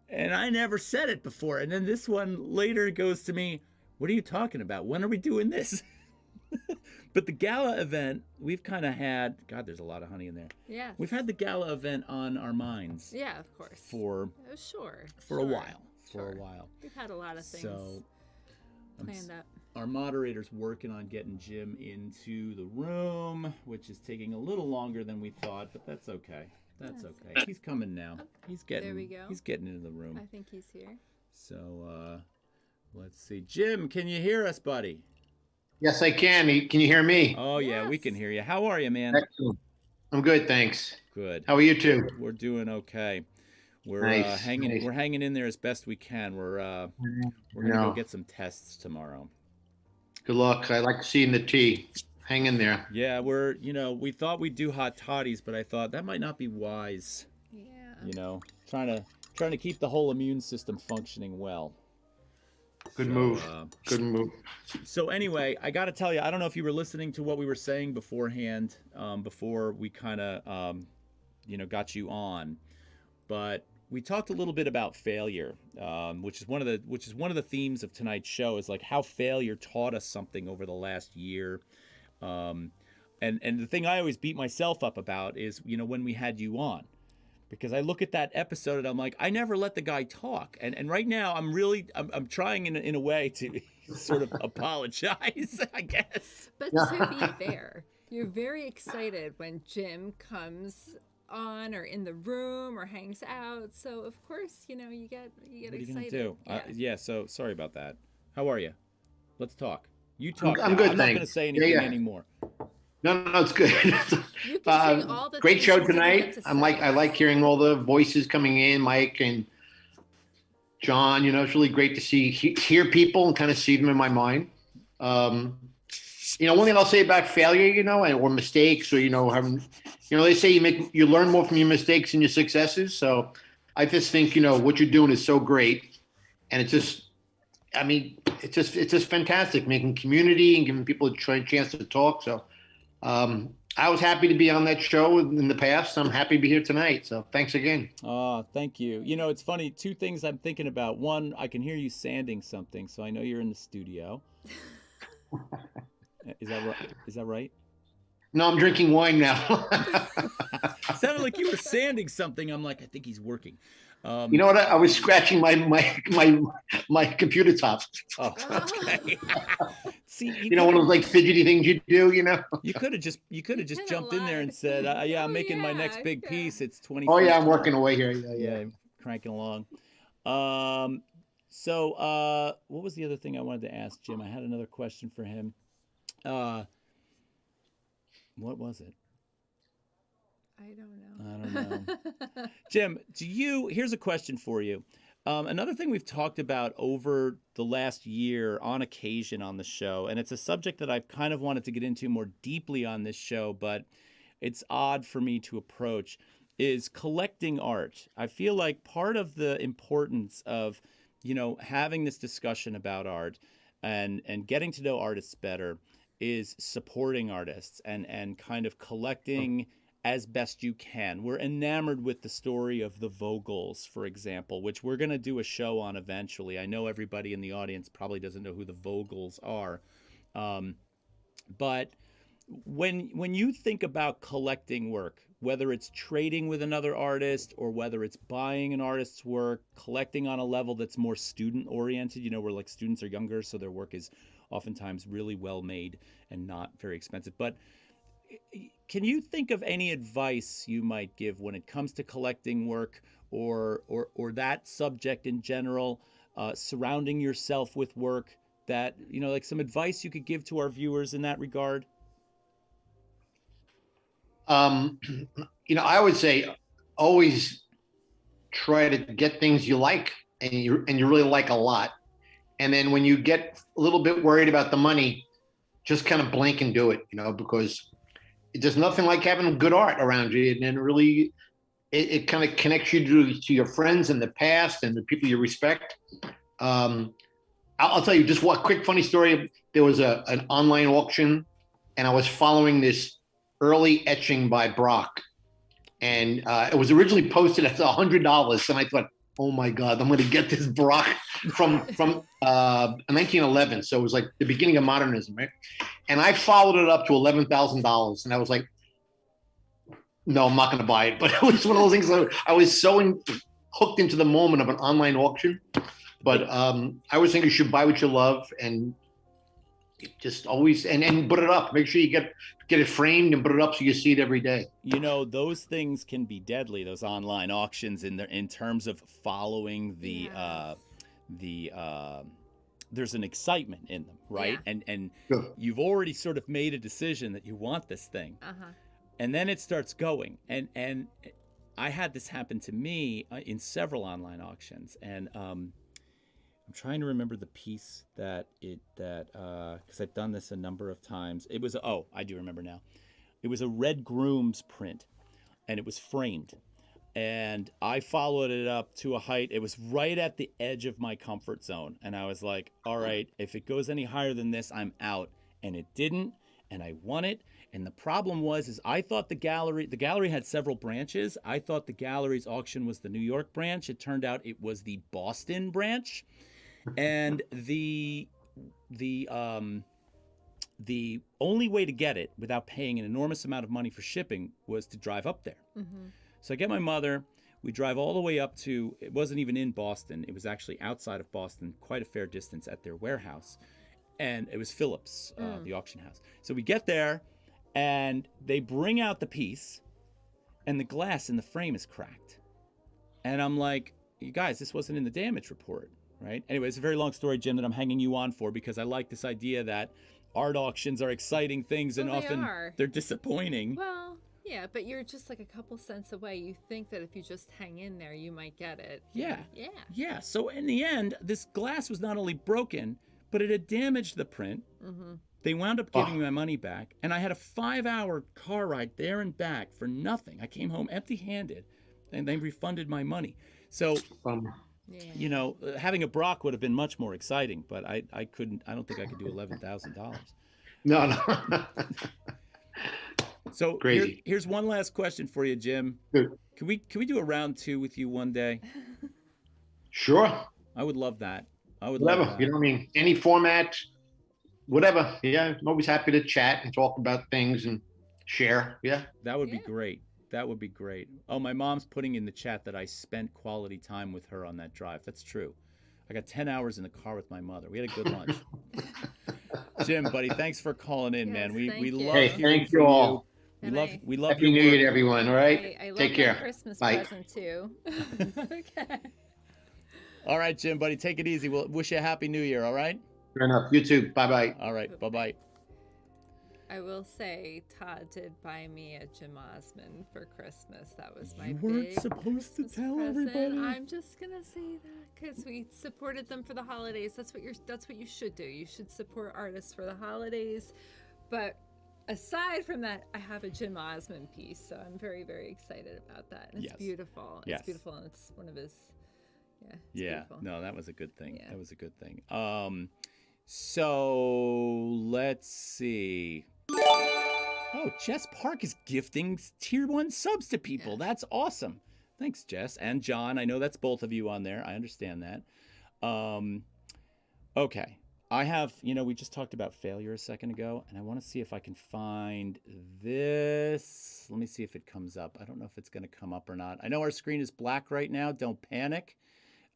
and I never said it before. And then this one later goes to me, what are you talking about? When are we doing this? But the gala event, we've kind of had, God, there's a lot of honey in there. Yeah. We've had the gala event on our minds. Yeah, of course. For sure. a while. For a while. We've had a lot of things planned up. Our moderator's working on getting Jim into the room, which is taking a little longer than we thought, but that's okay. That's okay. He's coming now. He's getting. There we go. He's getting into the room. I think he's here. So let's see. Jim, can you hear us, buddy? Yes, I can. Can you hear me? Oh yeah, we can hear you. How are you, man? Excellent. I'm good, thanks. Good. How are you two? We're doing okay. We're Nice, hanging. nice. We're hanging in there as best we can. We're gonna go get some tests tomorrow. Good luck. I like seeing the tea. Hang in there. Yeah, we thought we'd do hot toddies, but I thought that might not be wise. Yeah. You know, trying to keep the whole immune system functioning well. Good move. Good move. So anyway, I got to tell you, I don't know if you were listening to what we were saying beforehand, before we kind of, got you on, but we talked a little bit about failure, which is one of the themes of tonight's show, is like how failure taught us something over the last year. And the thing I always beat myself up about is, when we had you on, because I look at that episode and I'm like, I never let the guy talk. And right now I'm trying in a way to sort of apologize, I guess. But to be fair, you're very excited when Jim comes on or in the room or hangs out. So of course, you get What are you excited. gonna do? Yeah. So sorry about that. How are you? Let's talk. You talk. I'm now. good, I'm not thanks. going to say anything Yeah. anymore. No, it's good. You can say all the Great things show you didn't tonight. get to I say. like hearing all the voices coming in, Mike and John. It's really great to hear people and kind of see them in my mind. One thing I'll say about failure, or mistakes, or having, they say you learn more from your mistakes than your successes. So I just think what you're doing is so great, and it's just fantastic, making community and giving people a chance to talk. So I was happy to be on that show in the past. I'm happy to be here tonight. So thanks again. Oh, thank you. It's funny. Two things I'm thinking about. One, I can hear you sanding something, so I know you're in the studio. Is that right? Is that right? No, I'm drinking wine now. It sounded like you were sanding something. I'm like, I think he's working. You know what? I was scratching my computer top. Oh, okay. See, one of those like fidgety things you do. You could have just jumped in there and said, "Yeah, I'm making my next big piece. It's 20." Oh yeah, I'm working away here. Yeah, cranking along. So what was the other thing I wanted to ask Jim? I had another question for him. What was it? I don't know. Jim, here's a question for you. Another thing we've talked about over the last year on occasion on the show, and it's a subject that I've kind of wanted to get into more deeply on this show, but it's odd for me to approach, is collecting art. I feel like part of the importance of, having this discussion about art and getting to know artists better is supporting artists and kind of collecting as best you can. We're enamored with the story of the Vogels, for example, which we're going to do a show on eventually. I know everybody in the audience probably doesn't know who the Vogels are. But when you think about collecting work, whether it's trading with another artist or whether it's buying an artist's work, collecting on a level that's more student oriented, where like students are younger, so their work is oftentimes really well made and not very expensive. But can you think of any advice you might give when it comes to collecting work or that subject in general, surrounding yourself with work, that, like some advice you could give to our viewers in that regard? I would say always try to get things you like and you really like a lot. And then when you get a little bit worried about the money, just kind of blink and do it, because there's nothing like having good art around you. And then really, it kind of connects you to your friends in the past and the people you respect. I'll tell you just one quick funny story. There was an online auction, and I was following this early etching by Brock. And it was originally posted as $100. And I thought, oh my God, I'm going to get this Brock from 1911. So it was like the beginning of modernism, right? And I followed it up to $11,000. And I was like, no, I'm not going to buy it. But it was one of those things that I was so hooked into the moment of an online auction. But I always think you should buy what you love and just always and put it up. Make sure you get it framed and put it up so you see it every day. Those things can be deadly, those online auctions in terms of following there's an excitement in them, right? Yeah. And Sure. you've already sort of made a decision that you want this thing. And then it starts going. And I had this happen to me in several online auctions. And I'm trying to remember the piece because I've done this a number of times. It was, I do remember now. It was a Red Grooms print, and it was framed. And I followed it up to a height. It was right at the edge of my comfort zone. And I was like, all right, if it goes any higher than this, I'm out. And it didn't, and I won it. And the problem was I thought the gallery had several branches. I thought the gallery's auction was the New York branch. It turned out it was the Boston branch. And the only way to get it without paying an enormous amount of money for shipping was to drive up there. Mm-hmm. So I get my mother. We drive all the way up to, it wasn't even in Boston. It was actually outside of Boston, quite a fair distance at their warehouse. And it was Phillips, the auction house. So we get there, and they bring out the piece, and the glass in the frame is cracked. And I'm like, you guys, this wasn't in the damage report, right? Anyway, it's a very long story, Jim, that I'm hanging you on for, because I like this idea that art auctions are exciting things, and often they're disappointing. Well, yeah, but you're just like a couple cents away. You think that if you just hang in there, you might get it. Yeah. Yeah. Yeah. So in the end, this glass was not only broken, but it had damaged the print. Mm-hmm. They wound up giving me my money back, and I had a 5-hour car ride there and back for nothing. I came home empty-handed, and they refunded my money. So, having a Brock would have been much more exciting, but I don't think I could do $11,000. No. So crazy. Here's one last question for you, Jim. Good. Can we do a round 2 with you one day? Sure. I would love that. Whatever. You know what I mean? Any format, whatever. Yeah. I'm always happy to chat and talk about things and share. Yeah. That would be great. That would be great. Oh, my mom's putting in the chat that I spent quality time with her on that drive. That's true. I got 10 hours in the car with my mother. We had a good lunch. Jim, buddy, thanks for calling in, man. We love Hey, thank you all. We love Happy New Year to everyone, all right? I love Take care. My Christmas Bye. present too. Okay. All right, Jim, buddy, take it easy. We'll wish you a happy New Year, all right? Fair enough. You too. Bye-bye. All right, bye-bye. I will say Todd did buy me a Jim Osmond for Christmas. That was my You weren't big supposed to Christmas tell present. everybody. I'm just gonna say that because we supported them for the holidays. That's what you should do. You should support artists for the holidays. But aside from that, I have a Jim Osmond piece, so I'm very, very excited about that. And it's beautiful. It's beautiful, and it's one of his. Yeah. Beautiful. No, that was a good thing. Yeah. That was a good thing. So let's see. Oh, Jess Park is gifting tier 1 subs to people. Yeah. That's awesome. Thanks, Jess. And John, I know that's both of you on there. I understand that. Okay. I have, we just talked about failure a second ago, and I want to see if I can find this. Let me see if it comes up. I don't know if it's going to come up or not. I know our screen is black right now. Don't panic.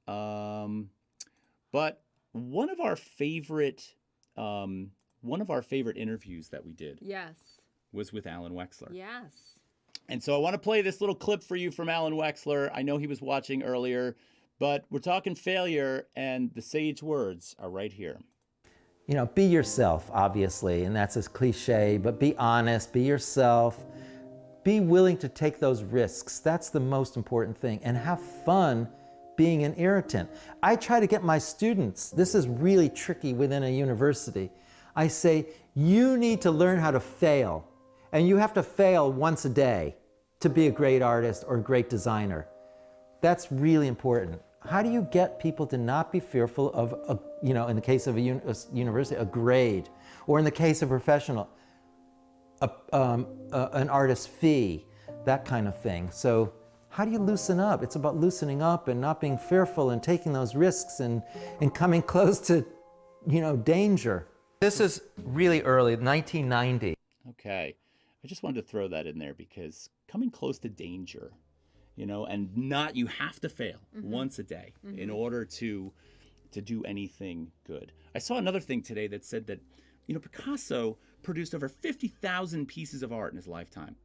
But one of our favorite interviews that we did was with Alan Wexler. Yes. And so I want to play this little clip for you from Alan Wexler. I know he was watching earlier, but we're talking failure, and the sage words are right here. Be yourself, obviously, and that's as cliche, but be honest, be yourself, be willing to take those risks. That's the most important thing, and have fun being an irritant. I try to get my students, this is really tricky within a university. I say, you need to learn how to fail. And you have to fail once a day to be a great artist or a great designer. That's really important. How do you get people to not be fearful of, in the case of a university, a grade, or in the case of professional, an artist's fee, that kind of thing. So how do you loosen up? It's about loosening up and not being fearful and taking those risks and coming close to, danger. This is really early, 1990. Okay. I just wanted to throw that in there because coming close to danger, and not, you have to fail once a day in order to do anything good. I saw another thing today that said that, Picasso produced over 50,000 pieces of art in his lifetime.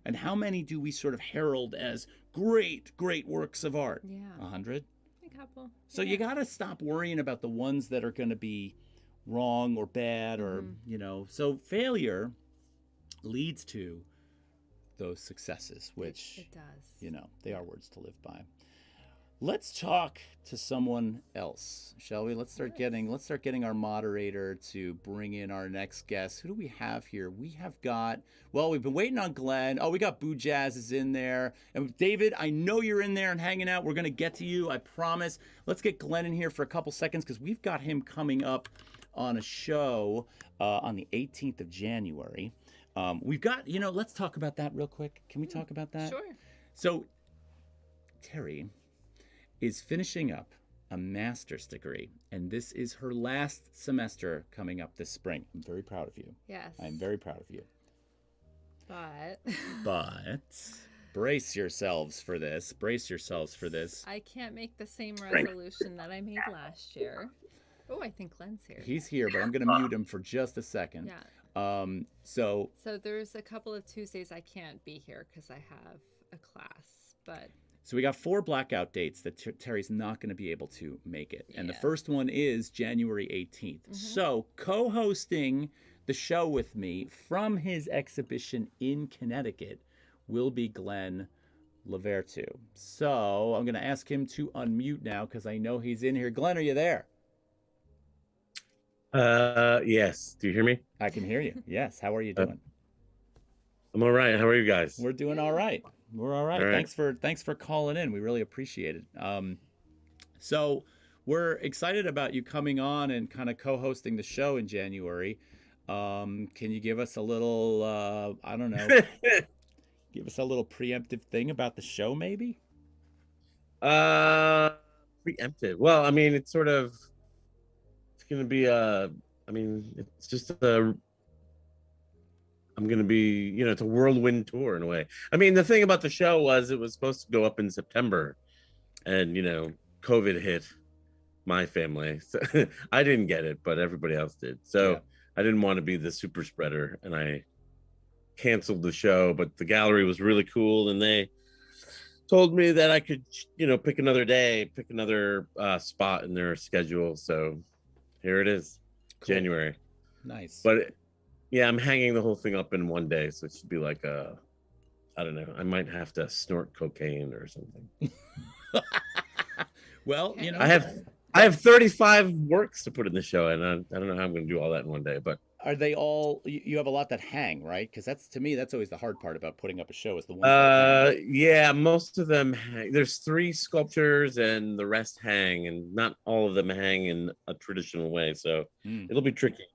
And how many do we sort of herald as great works of art? Yeah. 100? A couple. So you got to stop worrying about the ones that are going to be wrong or bad or, so failure leads to those successes, which it does. They are words to live by. Let's talk to someone else, shall we? Let's start getting our moderator to bring in our next guest. Who do we have here? We have got, we've been waiting on Glenn. Oh, we got Boo Jazz is in there. And David, I know you're in there and hanging out. We're going to get to you, I promise. Let's get Glenn in here for a couple seconds because we've got him coming up on a show on the 18th of January. We've got, let's talk about that real quick. Can we talk about that? Sure. So Terry is finishing up a master's degree, and this is her last semester coming up this spring. I'm very proud of you. Yes. I'm very proud of you. But brace yourselves for this. I can't make the same resolution that I made last year. Oh, I think Glenn's here. He's here, but I'm going to mute him for just a second. Yeah. So there's a couple of Tuesdays I can't be here because I have a class, but... So we got 4 blackout dates that Terry's not going to be able to make it. And the first one is January 18th. So co-hosting the show with me from his exhibition in Connecticut will be Glenn Levertu. So I'm going to ask him to unmute now because I know he's in here. Glenn, are you there? Yes. Do you hear me? I can hear you. Yes. How are you doing? I'm all right. How are you guys? We're doing all right. We're all right. All right. Thanks for calling in. We really appreciate it. So we're excited about you coming on and kind of co-hosting the show in January. Can you give us a little, I don't know, give us a little preemptive thing about the show, maybe? Preemptive. Well, I mean, it's going to be it's just I'm going to be, it's a whirlwind tour in a way. I mean, the thing about the show was it was supposed to go up in September and, COVID hit my family. So I didn't get it, but everybody else did. So I didn't want to be the super spreader and I canceled the show, but the gallery was really cool. And they told me that I could, pick another day, pick another spot in their schedule. So here it is, cool. January. Nice. But yeah, I'm hanging the whole thing up in one day, so it should be like I don't know. I might have to snort cocaine or something. Well, I have 35 works to put in the show, and I don't know how I'm going to do all that in one day. But are they all? You have a lot that hang, right? Because to me, that's always the hard part about putting up a show is the ones. Yeah, most of them hang. There's 3 sculptures, and the rest hang, and not all of them hang in a traditional way. So it'll be tricky.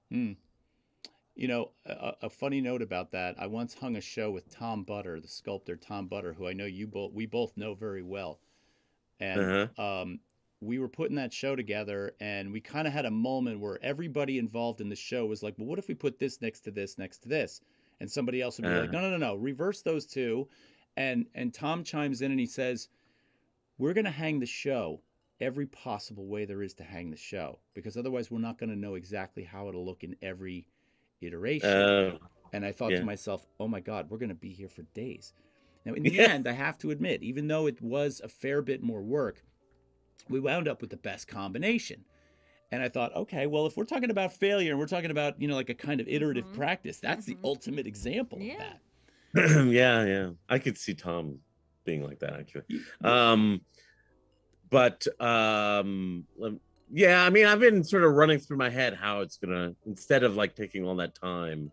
A funny note about that, I once hung a show with Tom Butter, the sculptor Tom Butter, who I know we both know very well. And we were putting that show together, and we kind of had a moment where everybody involved in the show was like, well, what if we put this next to this, next to this? And somebody else would be like, no, reverse those two. And Tom chimes in and he says, we're going to hang the show every possible way there is to hang the show, because otherwise we're not going to know exactly how it'll look in every iteration. And I thought to myself, oh my God, we're going to be here for days. Now, in the end, I have to admit, even though it was a fair bit more work, we wound up with the best combination. And I thought, okay, well, if we're talking about failure and we're talking about, like a kind of iterative practice, that's the ultimate example of that. Yeah. I could see Tom being like that, actually. But yeah, I mean, I've been sort of running through my head how it's gonna, instead of like taking all that time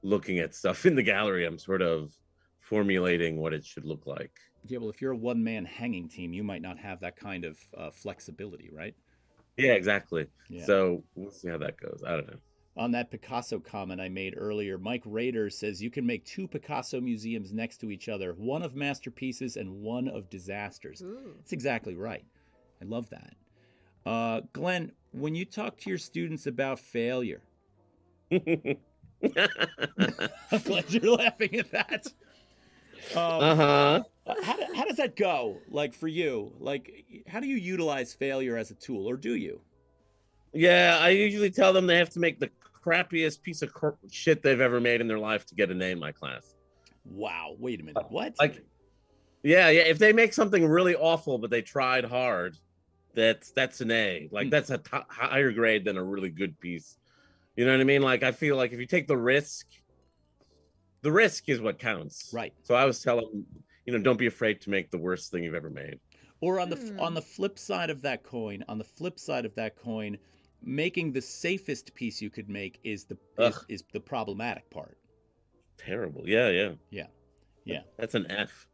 looking at stuff in the gallery, I'm sort of formulating what it should look like. Yeah, well, if you're a one-man hanging team, you might not have that kind of flexibility, right? Yeah, exactly. Yeah. So we'll see how that goes. I don't know. On that Picasso comment I made earlier, Mike Rader says you can make 2 Picasso museums next to each other, one of masterpieces and one of disasters. Ooh. That's exactly right. I love that. Glenn, when you talk to your students about failure, I'm glad you're laughing at that. How does that go? Like for you, like how do you utilize failure as a tool, or do you? Yeah, I usually tell them they have to make the crappiest piece of shit they've ever made in their life to get an A in my class. Wow, wait a minute, what? Like, yeah. If they make something really awful but they tried hard, that's an A. Like that's a higher grade than a really good piece. You know what I mean? Like I feel like if you take the risk is what counts. Right. So I was telling them, don't be afraid to make the worst thing you've ever made. Or on the flip side of that coin, making the safest piece you could make is the problematic part. Terrible. Yeah. That's an F.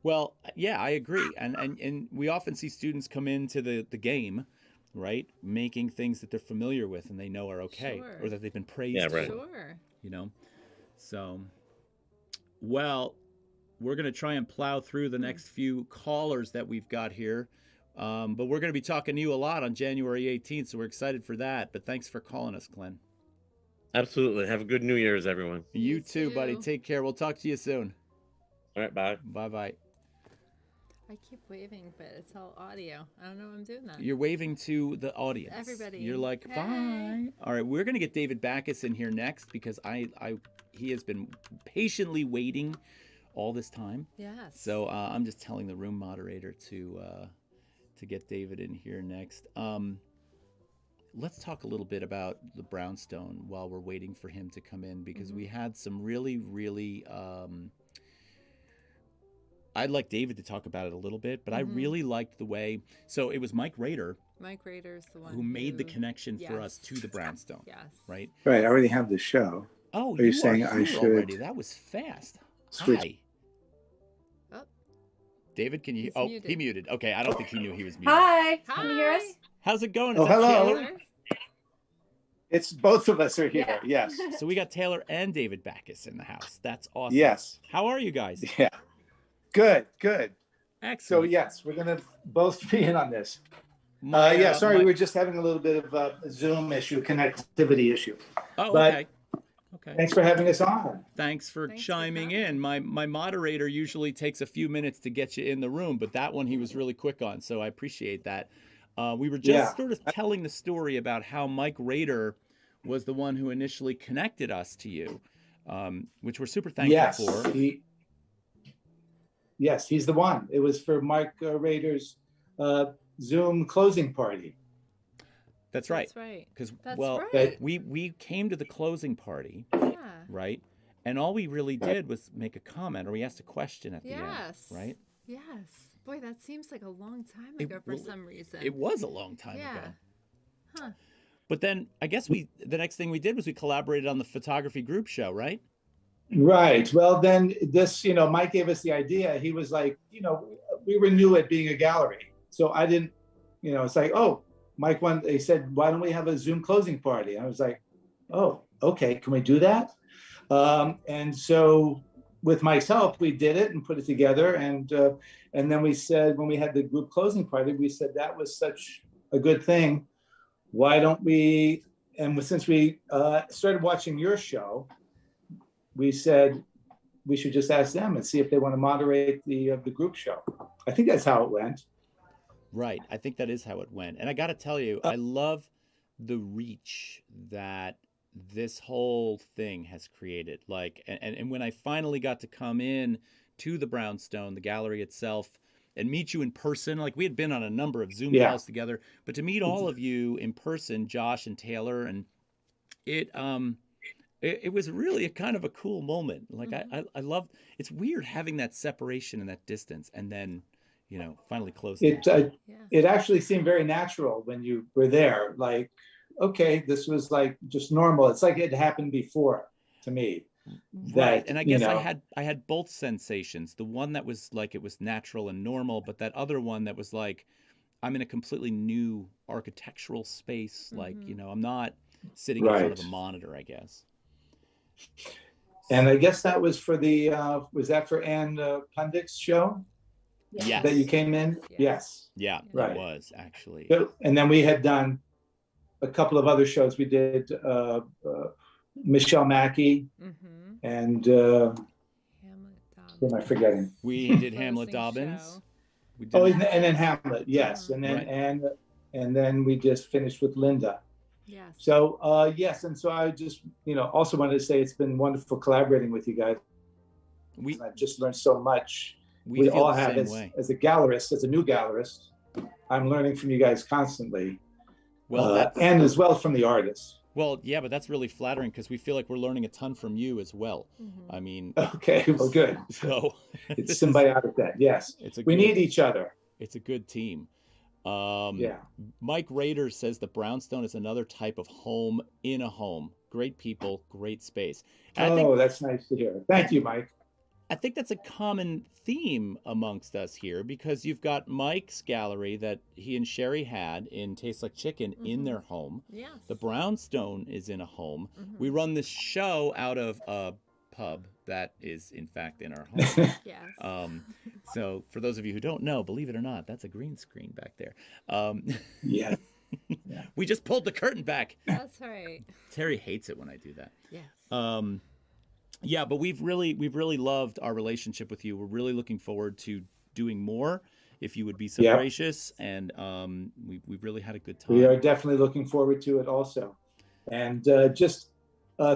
Well, yeah, I agree. And we often see students come into the game, right, making things that they're familiar with and they know are okay, Sure. or that they've been praised for. Sure. So, well, we're going to try and plow through the next few callers that we've got here. But we're going to be talking to you a lot on January 18th, so we're excited for that. But thanks for calling us, Glenn. Absolutely. Have a good New Year's, everyone. You too, buddy. Take care. We'll talk to you soon. All right, bye. Bye-bye. I keep waving, but it's all audio. I don't know why I'm doing that. You're waving to the audience. Everybody. You're like, Hey. bye. All right, we're going to get David Backus in here next because he has been patiently waiting all this time. Yes. So I'm just telling the room moderator to get David in here next. Let's talk a little bit about the Brownstone while we're waiting for him to come in, because we had some really, really... I'd like David to talk about it a little bit, but I really liked the way... So it was Mike Rader. Mike Rader's the one who made the connection for us to the Brownstone. Yes. Right? Right. I already have the show. Oh, are you saying I here should already? That was fast. switch? Hi. Oh. David, can you... He's muted. He muted. Okay, I don't think he knew he was muted. Hi. Can you hear us? How's it going? Oh, Is that hello. Taylor? It's both of us are here. Yes. So we got Taylor and David Backus in the house. That's awesome. Yes. How are you guys? Yeah. Good. Good. Excellent. So yes, we're gonna both be in on this. Sorry, we were just having a little bit of a Zoom issue, connectivity issue. Oh, But okay. Okay. Thanks for having us on. Thanks for chiming in. My moderator usually takes a few minutes to get you in the room, but that one he was really quick on, so I appreciate that. We were just sort of telling the story about how Mike Rader was the one who initially connected us to you, which we're super thankful for. Yes, he's the one. It was for Mike Rader's Zoom closing party. That's right. That's right. Because right. we came to the closing party, Yeah. right? And all we really did was make a comment, or we asked a question at the end, Yes. right? Yes. Boy, that seems like a long time ago for some reason. It was a long time Yeah. ago. Huh. But then I guess the next thing we did was we collaborated on the photography group show, right? Right. Well, then this, Mike gave us the idea. He was like, we were new at being a gallery. So I didn't, it's like, oh, Mike they said, why don't we have a Zoom closing party? I was like, oh, okay, can we do that? And so with Mike's help, we did it and put it together. And then we said, when we had the group closing party, we said that was such a good thing. Why don't we, and since we started watching your show, we said we should just ask them and see if they want to moderate the group show. I think that's how it went. Right. I think that is how it went. And I got to tell you, I love the reach that this whole thing has created. Like, and when I finally got to come in to the Brownstone, the gallery itself, and meet you in person, like we had been on a number of Zoom calls together, but to meet all of you in person, Josh and Taylor, and it was really a kind of a cool moment. Like I love, it's weird having that separation and that distance, and then finally closed. It actually seemed very natural when you were there. Like, okay, this was like just normal. It's like it happened before to me. Right. And I guess I had both sensations. The one that was like it was natural and normal, but that other one that was like I'm in a completely new architectural space. Like, I'm not sitting in front of a monitor, I guess. And I guess that was for the was that for Ann Pundik's show? Yes. That you came in? Yes. Yeah, right. It was actually. And then we had done a couple of other shows. We did Michelle Mackey and who am I forgetting? We did Hamlet Dobbins. And then Hamlet, yes. And then and then we just finished with Linda. Yes. So yes, and so I just also wanted to say it's been wonderful collaborating with you guys. I've just learned so much. We all have as a gallerist, as a new gallerist. I'm learning from you guys constantly. Well, and as well from the artists. Well, yeah, but that's really flattering because we feel like we're learning a ton from you as well. I mean, okay, well, good. So it's symbiotic. That yes, we need each other. It's a good team. Yeah. Mike Rader says the Brownstone is another type of home in a home. Great people, great space. And that's nice to hear. Thank you, Mike. I think that's a common theme amongst us here because you've got Mike's gallery that he and Sherry had in Tastes Like Chicken in their home. Yes. The Brownstone is in a home. We run this show out of a pub that is in fact in our home. Yes. So for those of you who don't know, believe it or not, that's a green screen back there. Yeah. We just pulled the curtain back. That's right. Terry hates it when I do that. Yes. Yeah, but we've really loved our relationship with you. We're really looking forward to doing more if you would be so gracious. And we've really had a good time. We are definitely looking forward to it also. And just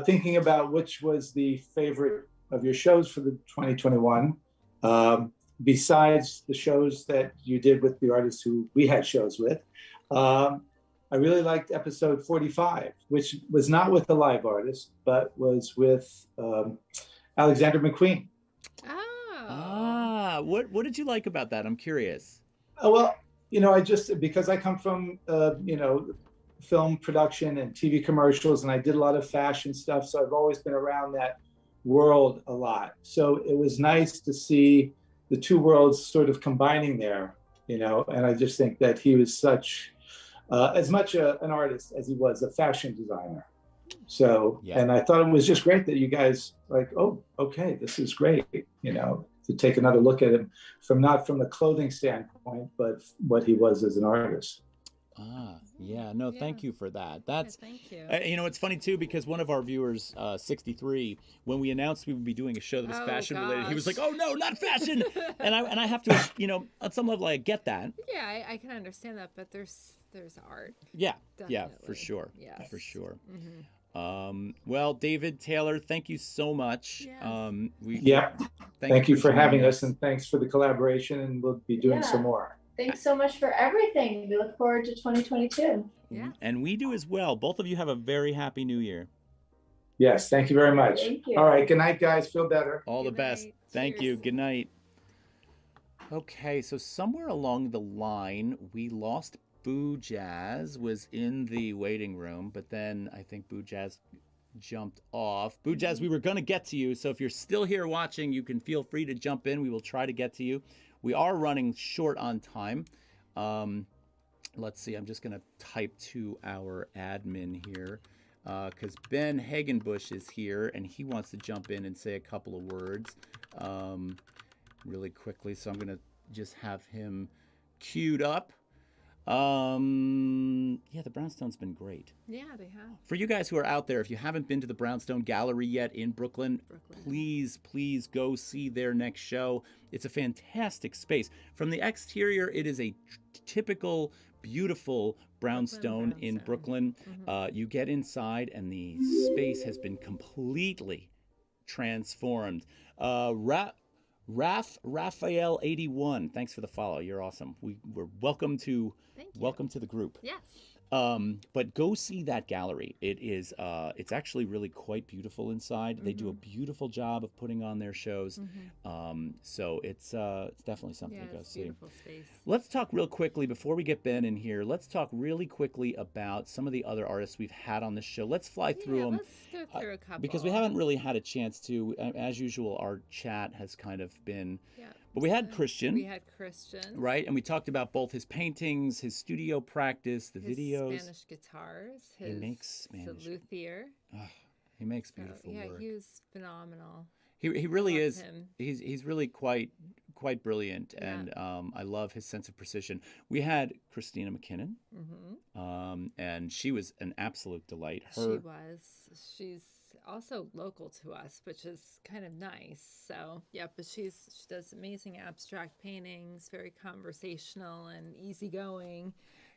thinking about which was the favorite of your shows for the 2021, besides the shows that you did with the artists who we had shows with, I really liked episode 45, which was not with a live artist, but was with Alexander McQueen. What did you like about that? I'm curious. Well, I just, because I come from, film production and TV commercials, and I did a lot of fashion stuff. So I've always been around that world a lot. So it was nice to see the two worlds sort of combining there, and I just think that he was such, as much an artist as he was a fashion designer. So, and I thought it was just great that you guys like, oh, okay, this is great, to take another look at him not from the clothing standpoint, but what he was as an artist. Thank you for that. That's thank you. It's funny too because one of our viewers, 63, when we announced we would be doing a show that was fashion related, he was like, "Oh no, not fashion!" and I have to, on some level, I get that. Yeah, I can understand that, but there's art. Yeah, definitely. yeah, for sure. Yes. For sure. Well, David Taylor, thank you so much. Yes. Thank you for having us, and thanks for the collaboration, and we'll be doing some more. Thanks so much for everything. We look forward to 2022. Yeah. And we do as well. Both of you have a very happy new year. Yes, thank you very much. Thank you. All right, good night, guys. Feel better. All the best. Thank you. Good night. Okay, so somewhere along the line, we lost Boo Jazz, was in the waiting room, but then I think Boo Jazz jumped off. Boo Jazz, we were going to get to you, so if you're still here watching, you can feel free to jump in. We will try to get to you. We are running short on time. Let's see, I'm just going to type to our admin here because Ben Hagenbush is here and he wants to jump in and say a couple of words really quickly. So I'm going to just have him queued up. The Brownstone's been great. Yeah, they have. For you guys who are out there, if you haven't been to the Brownstone Gallery yet in Brooklyn, please go see their next show. It's a fantastic space. From the exterior, it is a typical, beautiful brownstone in Brooklyn. You get inside and the space has been completely transformed. Raphael 81, thanks for the follow. You're awesome. We're welcome to the group. Yes. But go see that gallery. It is it's actually really quite beautiful inside. They do a beautiful job of putting on their shows. So it's definitely something to go it's see. beautiful space. Let's talk real quickly before we get Ben in here. Let's talk really quickly about some of the other artists we've had on the show. Let's fly through them. Let's go through a couple. Because we haven't really had a chance to. As usual, our chat has kind of been. Yeah. But we had Christian. We had Christian. Right, and we talked about both his paintings, his studio practice, the his videos. Spanish guitars. He makes Spanish. luthier. He makes beautiful yeah, work. he was phenomenal. He really Loved is. him. He's really quite brilliant, Yeah. and I love his sense of precision. We had Christina McKinnon, and she was an absolute delight. She was. She's also local to us, which is kind of nice. So yeah, but she does amazing abstract paintings, very conversational and easygoing,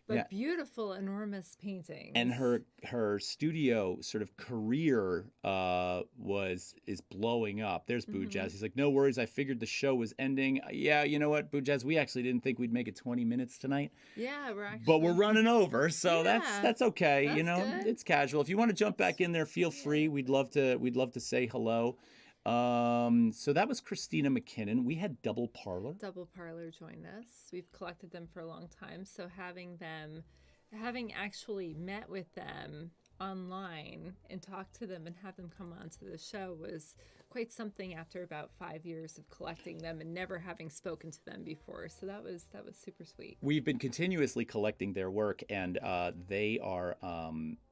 but beautiful, enormous paintings. And her studio sort of career is blowing up. There's Boo Jazz. He's like, no worries. I figured the show was ending. Yeah, you know what, Boo Jazz, we actually didn't think we'd make it 20 minutes tonight. Yeah, But we're running over, so that's okay. That's you know, good. it's casual. If you want to jump back in there, feel free. We'd love to say hello. So that was Christina McKinnon. We had Double Parlor. Double Parlor joined us. We've collected them for a long time, so having actually met with them online and talked to them and have them come onto the show was quite something after about 5 years of collecting them and never having spoken to them before. So that was super sweet. We've been continuously collecting their work, and they are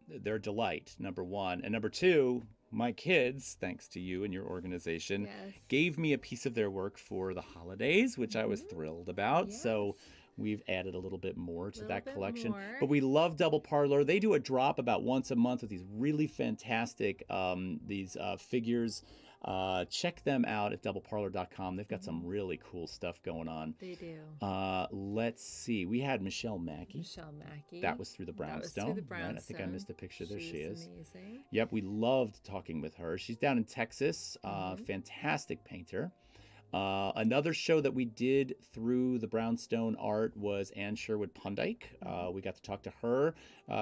they're a delight, number one. And number two, my kids, thanks to you and your organization, gave me a piece of their work for the holidays, which I was thrilled about. So we've added a little bit more to that collection. But we love Double Parlor. They do a drop about once a month with these really fantastic figures. Check them out at doubleparlor.com. They've got some really cool stuff going on. They do. Let's see. We had Michelle Mackey. That was through the Brownstone. Right? I think I missed a picture. There she is. Amazing. Yep, we loved talking with her. She's down in Texas. Fantastic painter. Another show that we did through the Brownstone art was Anne Sherwood Pondike. We got to talk to her.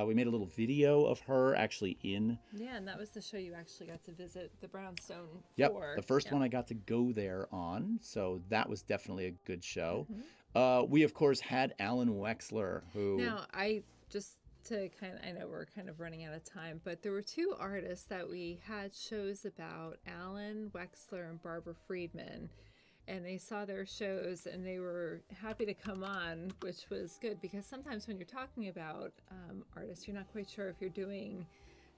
We made a little video of her actually in. Yeah, and that was the show you actually got to visit the Brownstone Yep, for. the first one I got to go there on. So that was definitely a good show. We, of course, had Alan Wexler, who. Now, I know we're kind of running out of time, but there were two artists that we had shows about, Alan Wexler and Barbara Friedman. And they saw their shows and they were happy to come on, which was good because sometimes when you're talking about artists, you're not quite sure if you're doing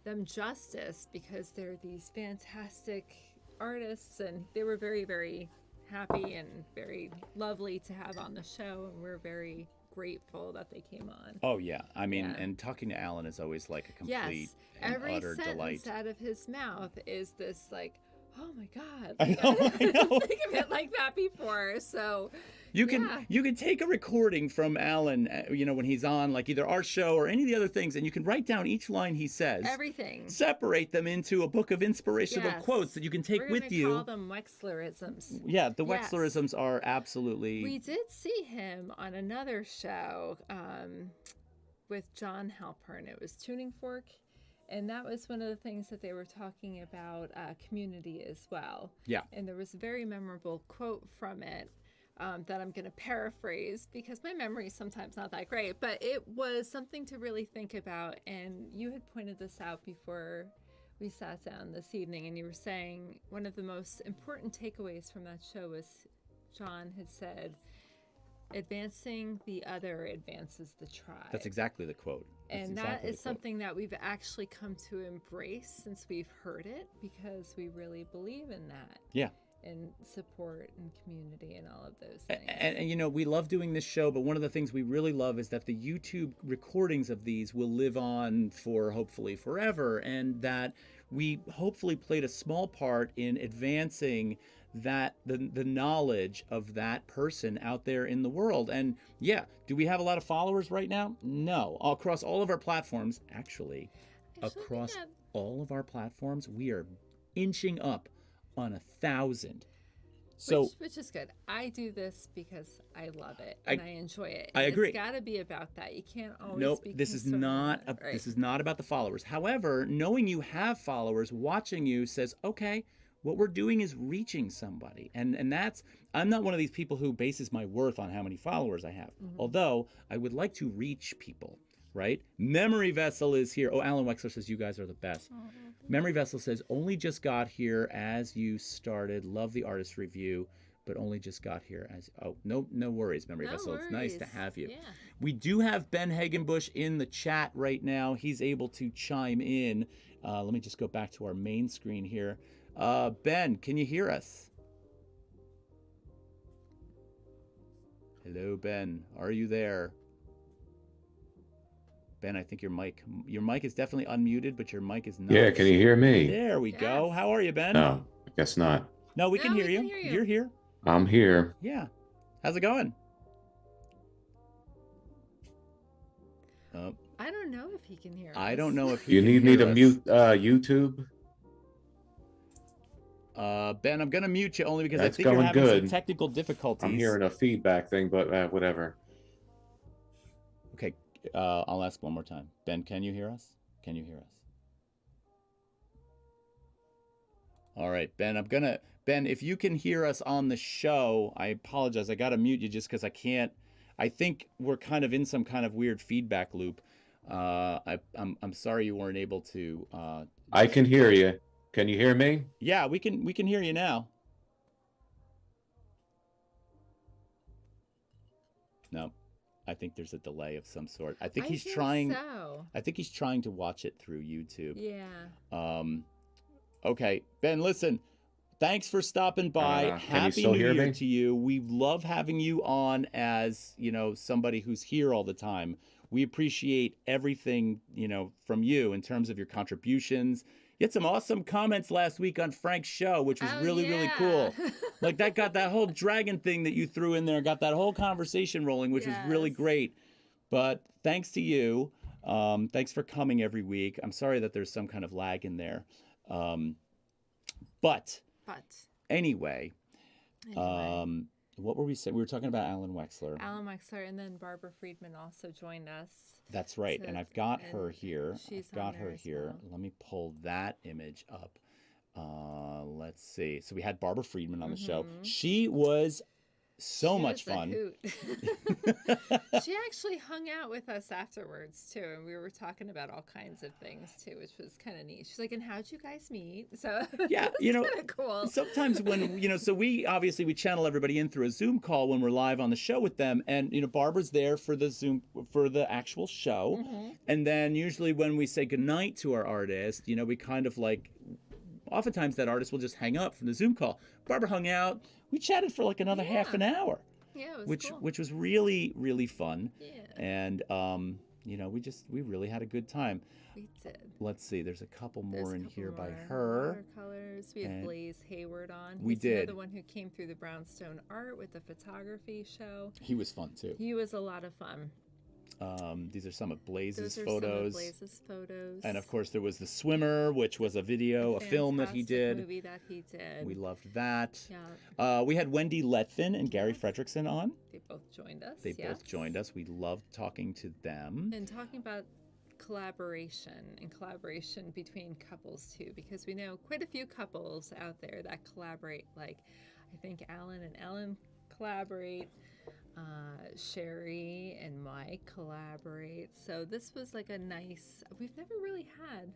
them justice because they're these fantastic artists, and they were very, very happy and very lovely to have on the show, and we're very grateful that they came on. Oh yeah, I mean, and talking to Alan is always like a complete and every utter sentence delight. out of his mouth is this like, oh my God. I know. didn't think of it like that before. So you can take a recording from Alan, when he's on like either our show or any of the other things, and you can write down each line he says. Everything. Separate them into a book of inspirational quotes that you can take with you. We're gonna call them Wexlerisms. Yeah, the Wexlerisms are absolutely. We did see him on another show with John Halpern. It was Tuning Fork. And that was one of the things that they were talking about community as well. Yeah. And there was a very memorable quote from it that I'm going to paraphrase because my memory is sometimes not that great. But it was something to really think about. And you had pointed this out before we sat down this evening. And you were saying one of the most important takeaways from that show was John had said, advancing the other advances the tribe. That's exactly the quote. And that is something that we've actually come to embrace since we've heard it because we really believe in that. Yeah. And support and community and all of those things. And we love doing this show, but one of the things we really love is that the YouTube recordings of these will live on for hopefully forever, and that we hopefully played a small part in advancing that the knowledge of that person out there in the world. And yeah, do we have a lot of followers right now? No. Across all of our platforms, actually across all of our platforms, we are inching up on 1,000. So which is good. I do this because I love it I- and I enjoy it. I And agree. It's got to be about that. You can't always nope, be this is concerned not with it, right? this is not about the followers. However, knowing you have followers, watching you says, okay, what we're doing is reaching somebody. And that's, I'm not one of these people who bases my worth on how many followers I have. Although I would like to reach people, right? Memory Vessel is here. Oh, Alan Wexler says you guys are the best. Memory Vessel says, only just got here as you started. Love the artist review, but only just got here as, oh, no worries, Memory No Vessel. It's nice to worries. have you. Yeah. We do have Ben Hagenbush in the chat right now. He's able to chime in. Let me just go back to our main screen here. Ben, can you hear us? Hello, Ben. Are you there? Ben, I think your mic is definitely unmuted, but your mic is not. Yeah, can you hear me? There we go. How are you, Ben? No, I guess not. No, we can hear you. You're here. I'm here. Yeah. How's it going? I don't know if he can hear us. I don't know if he You can need me hear to us. mute YouTube? Ben, I'm gonna mute you only because That's I think you're going having some good. technical difficulties. I'm hearing a feedback thing, but whatever. Okay, I'll ask one more time. Ben, can you hear us? Can you hear us? All right, Ben, Ben, if you can hear us on the show, I apologize. I got to mute you just because I can't. I think we're kind of in some kind of weird feedback loop. I'm sorry you weren't able to. I can hear you. Can you hear me? Yeah, we can hear you now. No, I think there's a delay of some sort. I think he's trying. So. I think he's trying to watch it through YouTube. Yeah. Okay, Ben, listen. Thanks for stopping by. Can you Happy still New hear Year me? to you. We love having you on as, somebody who's here all the time. We appreciate everything, from you in terms of your contributions. You had some awesome comments last week on Frank's show, which was really cool. Like that got that whole dragon thing that you threw in there, got that whole conversation rolling, which was really great. But thanks to you. Thanks for coming every week. I'm sorry that there's some kind of lag in there. But anyway, what were we saying? We were talking about Alan Wexler. Alan Wexler, and then Barbara Friedman also joined us. That's right, So- and I've got her here. She's I've got on there her as here. well. Let me pull that image up. Let's see. So we had Barbara Friedman on the show. She was so She much was a fun. hoot. She actually hung out with us afterwards too, and we were talking about all kinds of things too, which was kind of neat. She's like, "And how'd you guys meet?" So Yeah, kinda cool. Sometimes when so we channel everybody in through a Zoom call when we're live on the show with them, and Barbara's there for the Zoom for the actual show, and then usually when we say goodnight to our artist, we kind of like, oftentimes that artist will just hang up from the Zoom call. Barbara hung out. We chatted for like another half an hour. Yeah, it was which cool. which was really fun. Yeah. And we really had a good time. We did. Let's see, there's a couple more There's a in couple here by more her. Watercolors. We had And Blaze Hayward on. we He's did. the one who came through the Brownstone Art with the photography show. He was fun too. He was a lot of fun. These are some of Blaze's Those are photos. some of Blaze's photos. And of course there was The Swimmer, which was a video, a film that he Fantastic did. movie that he did. We loved that. Yeah. We had Wendy Letfin and Gary Fredrickson on. They both joined us. They yes. both joined us. We loved talking to them. And talking about collaboration between couples too, because we know quite a few couples out there that collaborate. Like, I think Alan and Ellen collaborate. Sherry and Mike collaborate. So this was like a nice. We've never really had.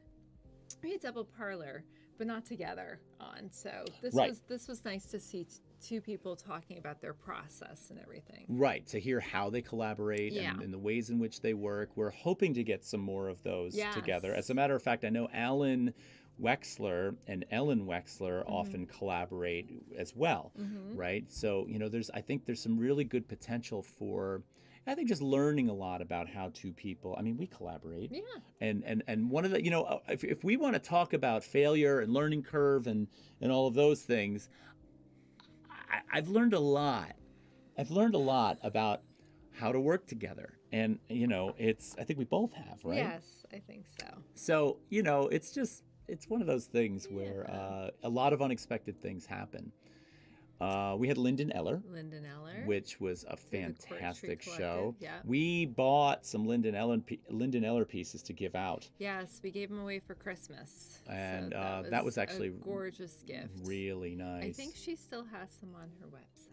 We had double parlor, but not together on. So this was nice to see two people talking about their process and everything. Right, to hear how they collaborate Yeah. and the ways in which they work. We're hoping to get some more of those Yes. together. As a matter of fact, I know Alan Wexler and Ellen Wexler often collaborate as well, right? So, I think there's some really good potential for, I think, just learning a lot about how two people, we collaborate. Yeah. And one of the, if we want to talk about failure and learning curve and all of those things, I've learned a lot. I've learned a lot about how to work together. And, I think we both have, right? Yes, I think so. So, it's one of those things where a lot of unexpected things happen. We had Lyndon Eller, which was a Through the Courtship fantastic show. Collective, yeah. We bought some Lyndon Eller pieces to give out. Yes, we gave them away for Christmas. And so that was actually a gorgeous gift. Really nice. I think she still has some on her website.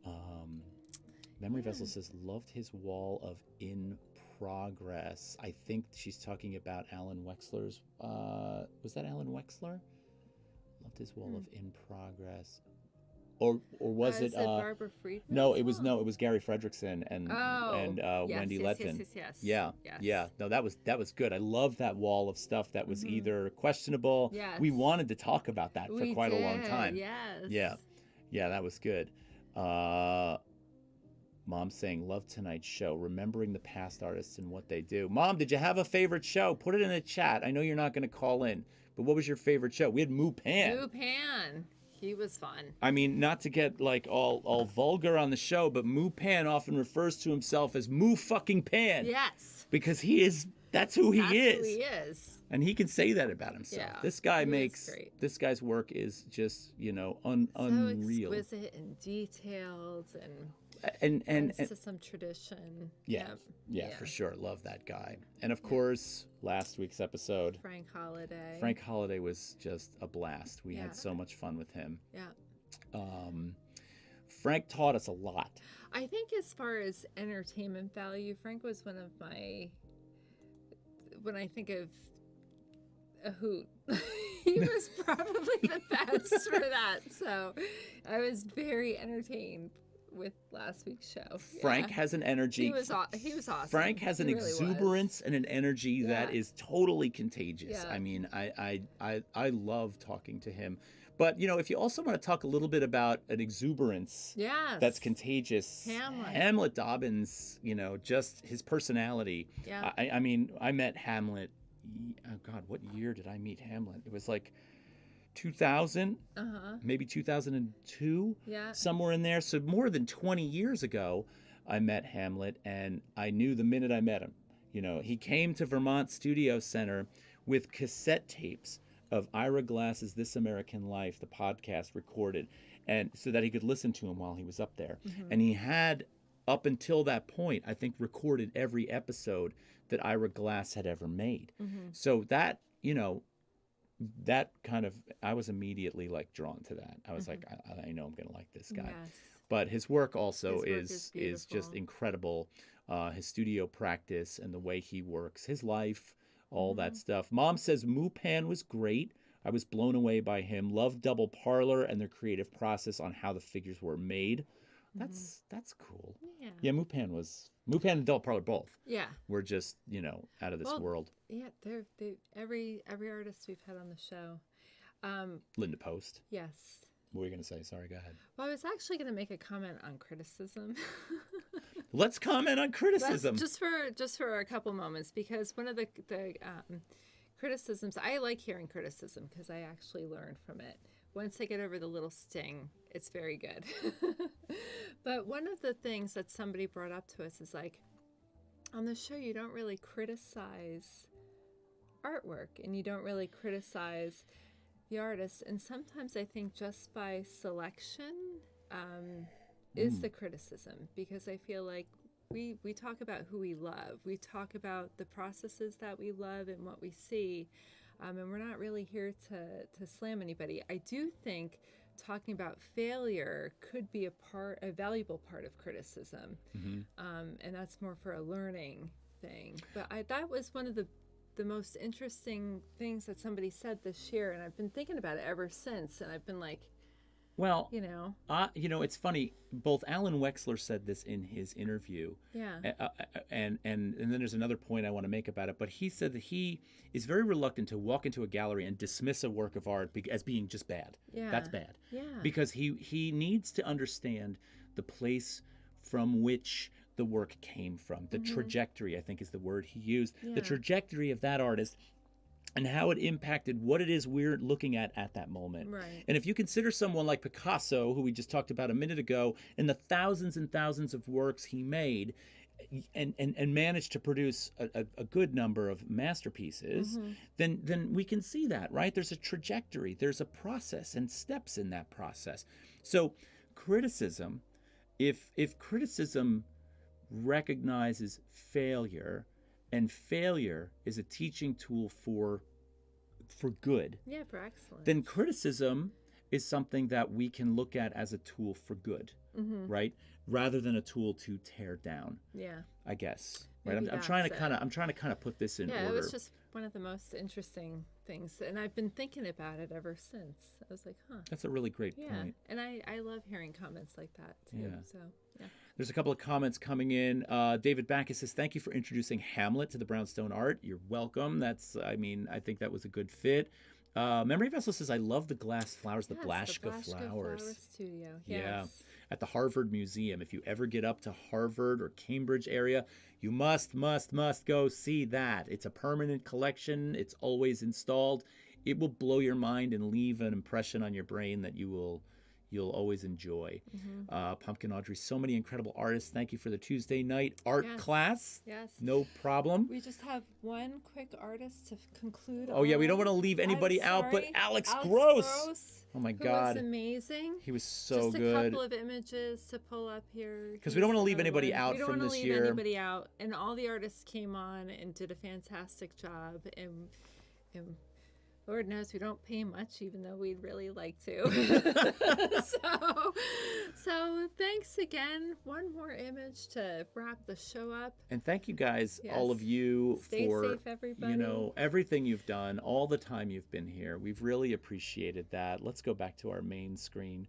So. Memory Vessel says, loved his wall of In Progress. I think she's talking about Alan Wexler's. Was that Alan Wexler? Loved his wall of In Progress. Or was it Barbara Friedman? No, it was Gary Fredrickson and yes, Wendy yes, Letvin. Yes. Yeah. No, that was good. I love that wall of stuff that was either questionable. Yes. We wanted to talk about that for quite a long time. Yes. Yeah, that was good. Mom saying, love tonight's show, remembering the past artists and what they do. Mom, did you have a favorite show? Put it in the chat. I know you're not going to call in, but what was your favorite show? We had Moo Pan. Moo Pan. He was fun. I mean, not to get like all vulgar on the show, but Moo Pan often refers to himself as Moo fucking Pan. Yes. Because that's who he is. That's who he is. And he can say that about himself. Yeah, this guy this guy's work is just, unreal. So exquisite and detailed and to some tradition. Yeah, for sure. Love that guy. And of course, last week's episode, Frank Holiday. Frank Holiday was just a blast. We had so much fun with him. Yeah. Frank taught us a lot. I think as far as entertainment value, Frank was one of my, when I think of a hoot, he was probably the best for that. So I was very entertained with last week's show. Frank has an energy. He was awesome. Frank has an exuberance and an energy that is totally contagious. Yeah. I mean, I love talking to him. But, if you also want to talk a little bit about an exuberance that's contagious, Hamlet Dobbins, just his personality. Yeah. I mean, I met Hamlet. Oh, God, what year did I meet Hamlet? It was like 2000, maybe 2002, somewhere in there. So more than 20 years ago, I met Hamlet, and I knew the minute I met him. He came to Vermont Studio Center with cassette tapes of Ira Glass's This American Life, the podcast recorded, and so that he could listen to him while he was up there. And he had, up until that point, I think, recorded every episode that Ira Glass had ever made. So that, that kind of, I was immediately like drawn to that. I was like, I know I'm going to like this guy. Yes. But his work also is beautiful. just incredible. His studio practice and the way he works, his life, all that stuff. Mom says Moo Pan was great. I was blown away by him. Loved Double Parlor and their creative process on how the figures were made. That's cool. Yeah, Moo Pan and Double Parlor both. Yeah. We're just, out of this world. Yeah, they every artist we've had on the show. Linda Post. Yes. What were you going to say? Sorry, go ahead. Well, I was actually going to make a comment on criticism. Let's comment on criticism. Just for a couple moments, because one of the criticisms, I like hearing criticism because I actually learn from it. Once I get over the little sting, it's very good. But one of the things that somebody brought up to us is like, on the show, you don't really criticize artwork and you don't really criticize the artist. And sometimes I think just by selection is the criticism, because I feel like we talk about who we love. We talk about the processes that we love and what we see. And we're not really here to slam anybody. I do think talking about failure could be a valuable part of criticism. And that's more for a learning thing. But that was one of the most interesting things that somebody said this year. And I've been thinking about it ever since. And I've been like, well, it's funny. Both Alan Wexler said this in his interview. Yeah. And then there's another point I want to make about it. But he said that he is very reluctant to walk into a gallery and dismiss a work of art as being just bad. Yeah. That's bad. Yeah. Because he needs to understand the place from which the work came from. The trajectory, I think, is the word he used. Yeah. The trajectory of that artist and how it impacted what it is we're looking at that moment. Right. And if you consider someone like Picasso, who we just talked about a minute ago, and the thousands and thousands of works he made, and manage to produce a good number of masterpieces, then we can see that, right? There's a trajectory, there's a process and steps in that process. So criticism, if criticism recognizes failure, and failure is a teaching tool for good, Yeah, for excellence. then criticism is something that we can look at as a tool for good, right? Rather than a tool to tear down. Yeah. I guess. Right. Maybe I'm trying to that's kind it. of put this in Yeah, order. it was just one of the most interesting things, and I've been thinking about it ever since. I was like, huh. That's a really great Yeah, point. and I love hearing comments like that too. Yeah. So yeah. There's a couple of comments coming in. David Backus says, "Thank you for introducing Hamlet to the Brownstone art. You're welcome." That's, I mean, I think that was a good fit. Memory Vessel says, "I love the glass flowers, the Yes, Blaschka Flower flowers." Studio. Yeah, Yes. at the Harvard Museum. If you ever get up to Harvard or Cambridge area, you must go see that. It's a permanent collection. It's always installed. It will blow your mind and leave an impression on your brain that you'll always enjoy. Pumpkin Audrey, so many incredible artists. Thank you for the Tuesday night art Yes. class. Yes. No problem. We just have one quick artist to conclude. Oh yeah, we don't on. want to leave anybody I'm out, but sorry. Alex Gross. Oh my who God. was amazing. He was so just a good. couple of images to pull up here. Because we don't He's want to leave another anybody one. out we don't from wanna this leave year. anybody out, and all the artists came on and did a fantastic job. And Lord knows we don't pay much, even though we'd really like to. so thanks again. One more image to wrap the show up. And thank you guys, all Yes. of you, Stay for safe, everybody. you know, everything you've done, all the time you've been here. We've really appreciated that. Let's go back to our main screen.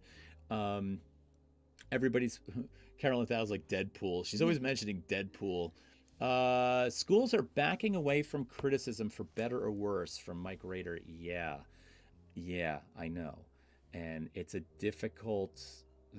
Everybody's Carolyn Thow's like Deadpool. She's always mentioning Deadpool. Schools are backing away from criticism for better or worse, from Mike Rader. Yeah, I know. And it's a difficult,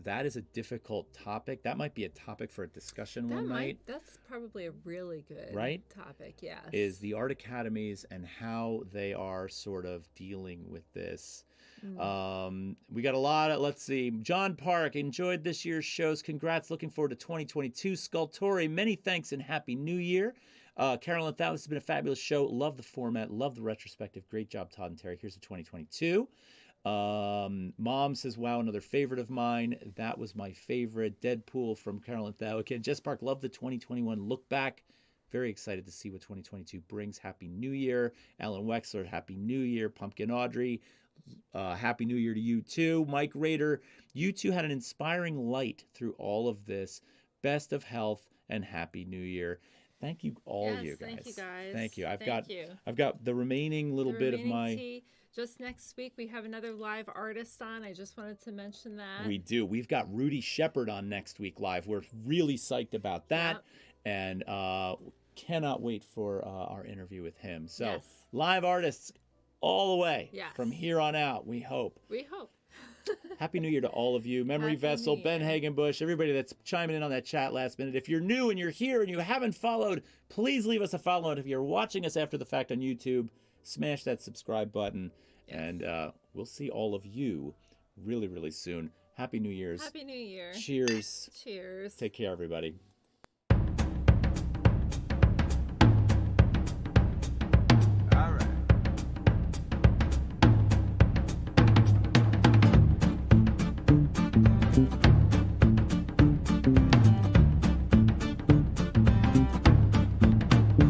that is a difficult topic. That might be a topic for a discussion one night. That's probably a really good Right? topic. Yes. Is the art academies and how they are sort of dealing with this. We got a lot of, let's see, John Park, enjoyed this year's shows. Congrats. Looking forward to 2022. Sculptori, many thanks and Happy New Year. Carolyn Thou, this has been a fabulous show. Love the format. Love the retrospective. Great job, Todd and Terry. Here's the 2022. Mom says, wow, another favorite of mine. That was my favorite. Deadpool from Carolyn Thou. Again, Jess Park, love the 2021 look back. Very excited to see what 2022 brings. Happy New Year. Alan Wexler, Happy New Year. Pumpkin Audrey, Happy New Year to you too. Mike Rader, you two had an inspiring light through all of this. Best of health and Happy New Year. Thank you all, Yes, you guys. thank you guys. Thank you. Thank you. I've got the remaining little The bit of remaining my. tea. Just next week we have another live artist on. I just wanted to mention that. We do. We've got Rudy Shepard on next week live. We're really psyched about that, and cannot wait for our interview with him. So Yes. live artists all the way Yes. from here on out. We hope. We hope. Happy New Year to all of you. Memory Happy Vessel, New Ben Year. Hagenbush, everybody that's chiming in on that chat last minute. If you're new and you're here and you haven't followed, please leave us a follow. And if you're watching us after the fact on YouTube, smash that subscribe button. And we'll see all of you really, really soon. Happy New Year's. Happy New Year. Cheers. Cheers. Take care, everybody.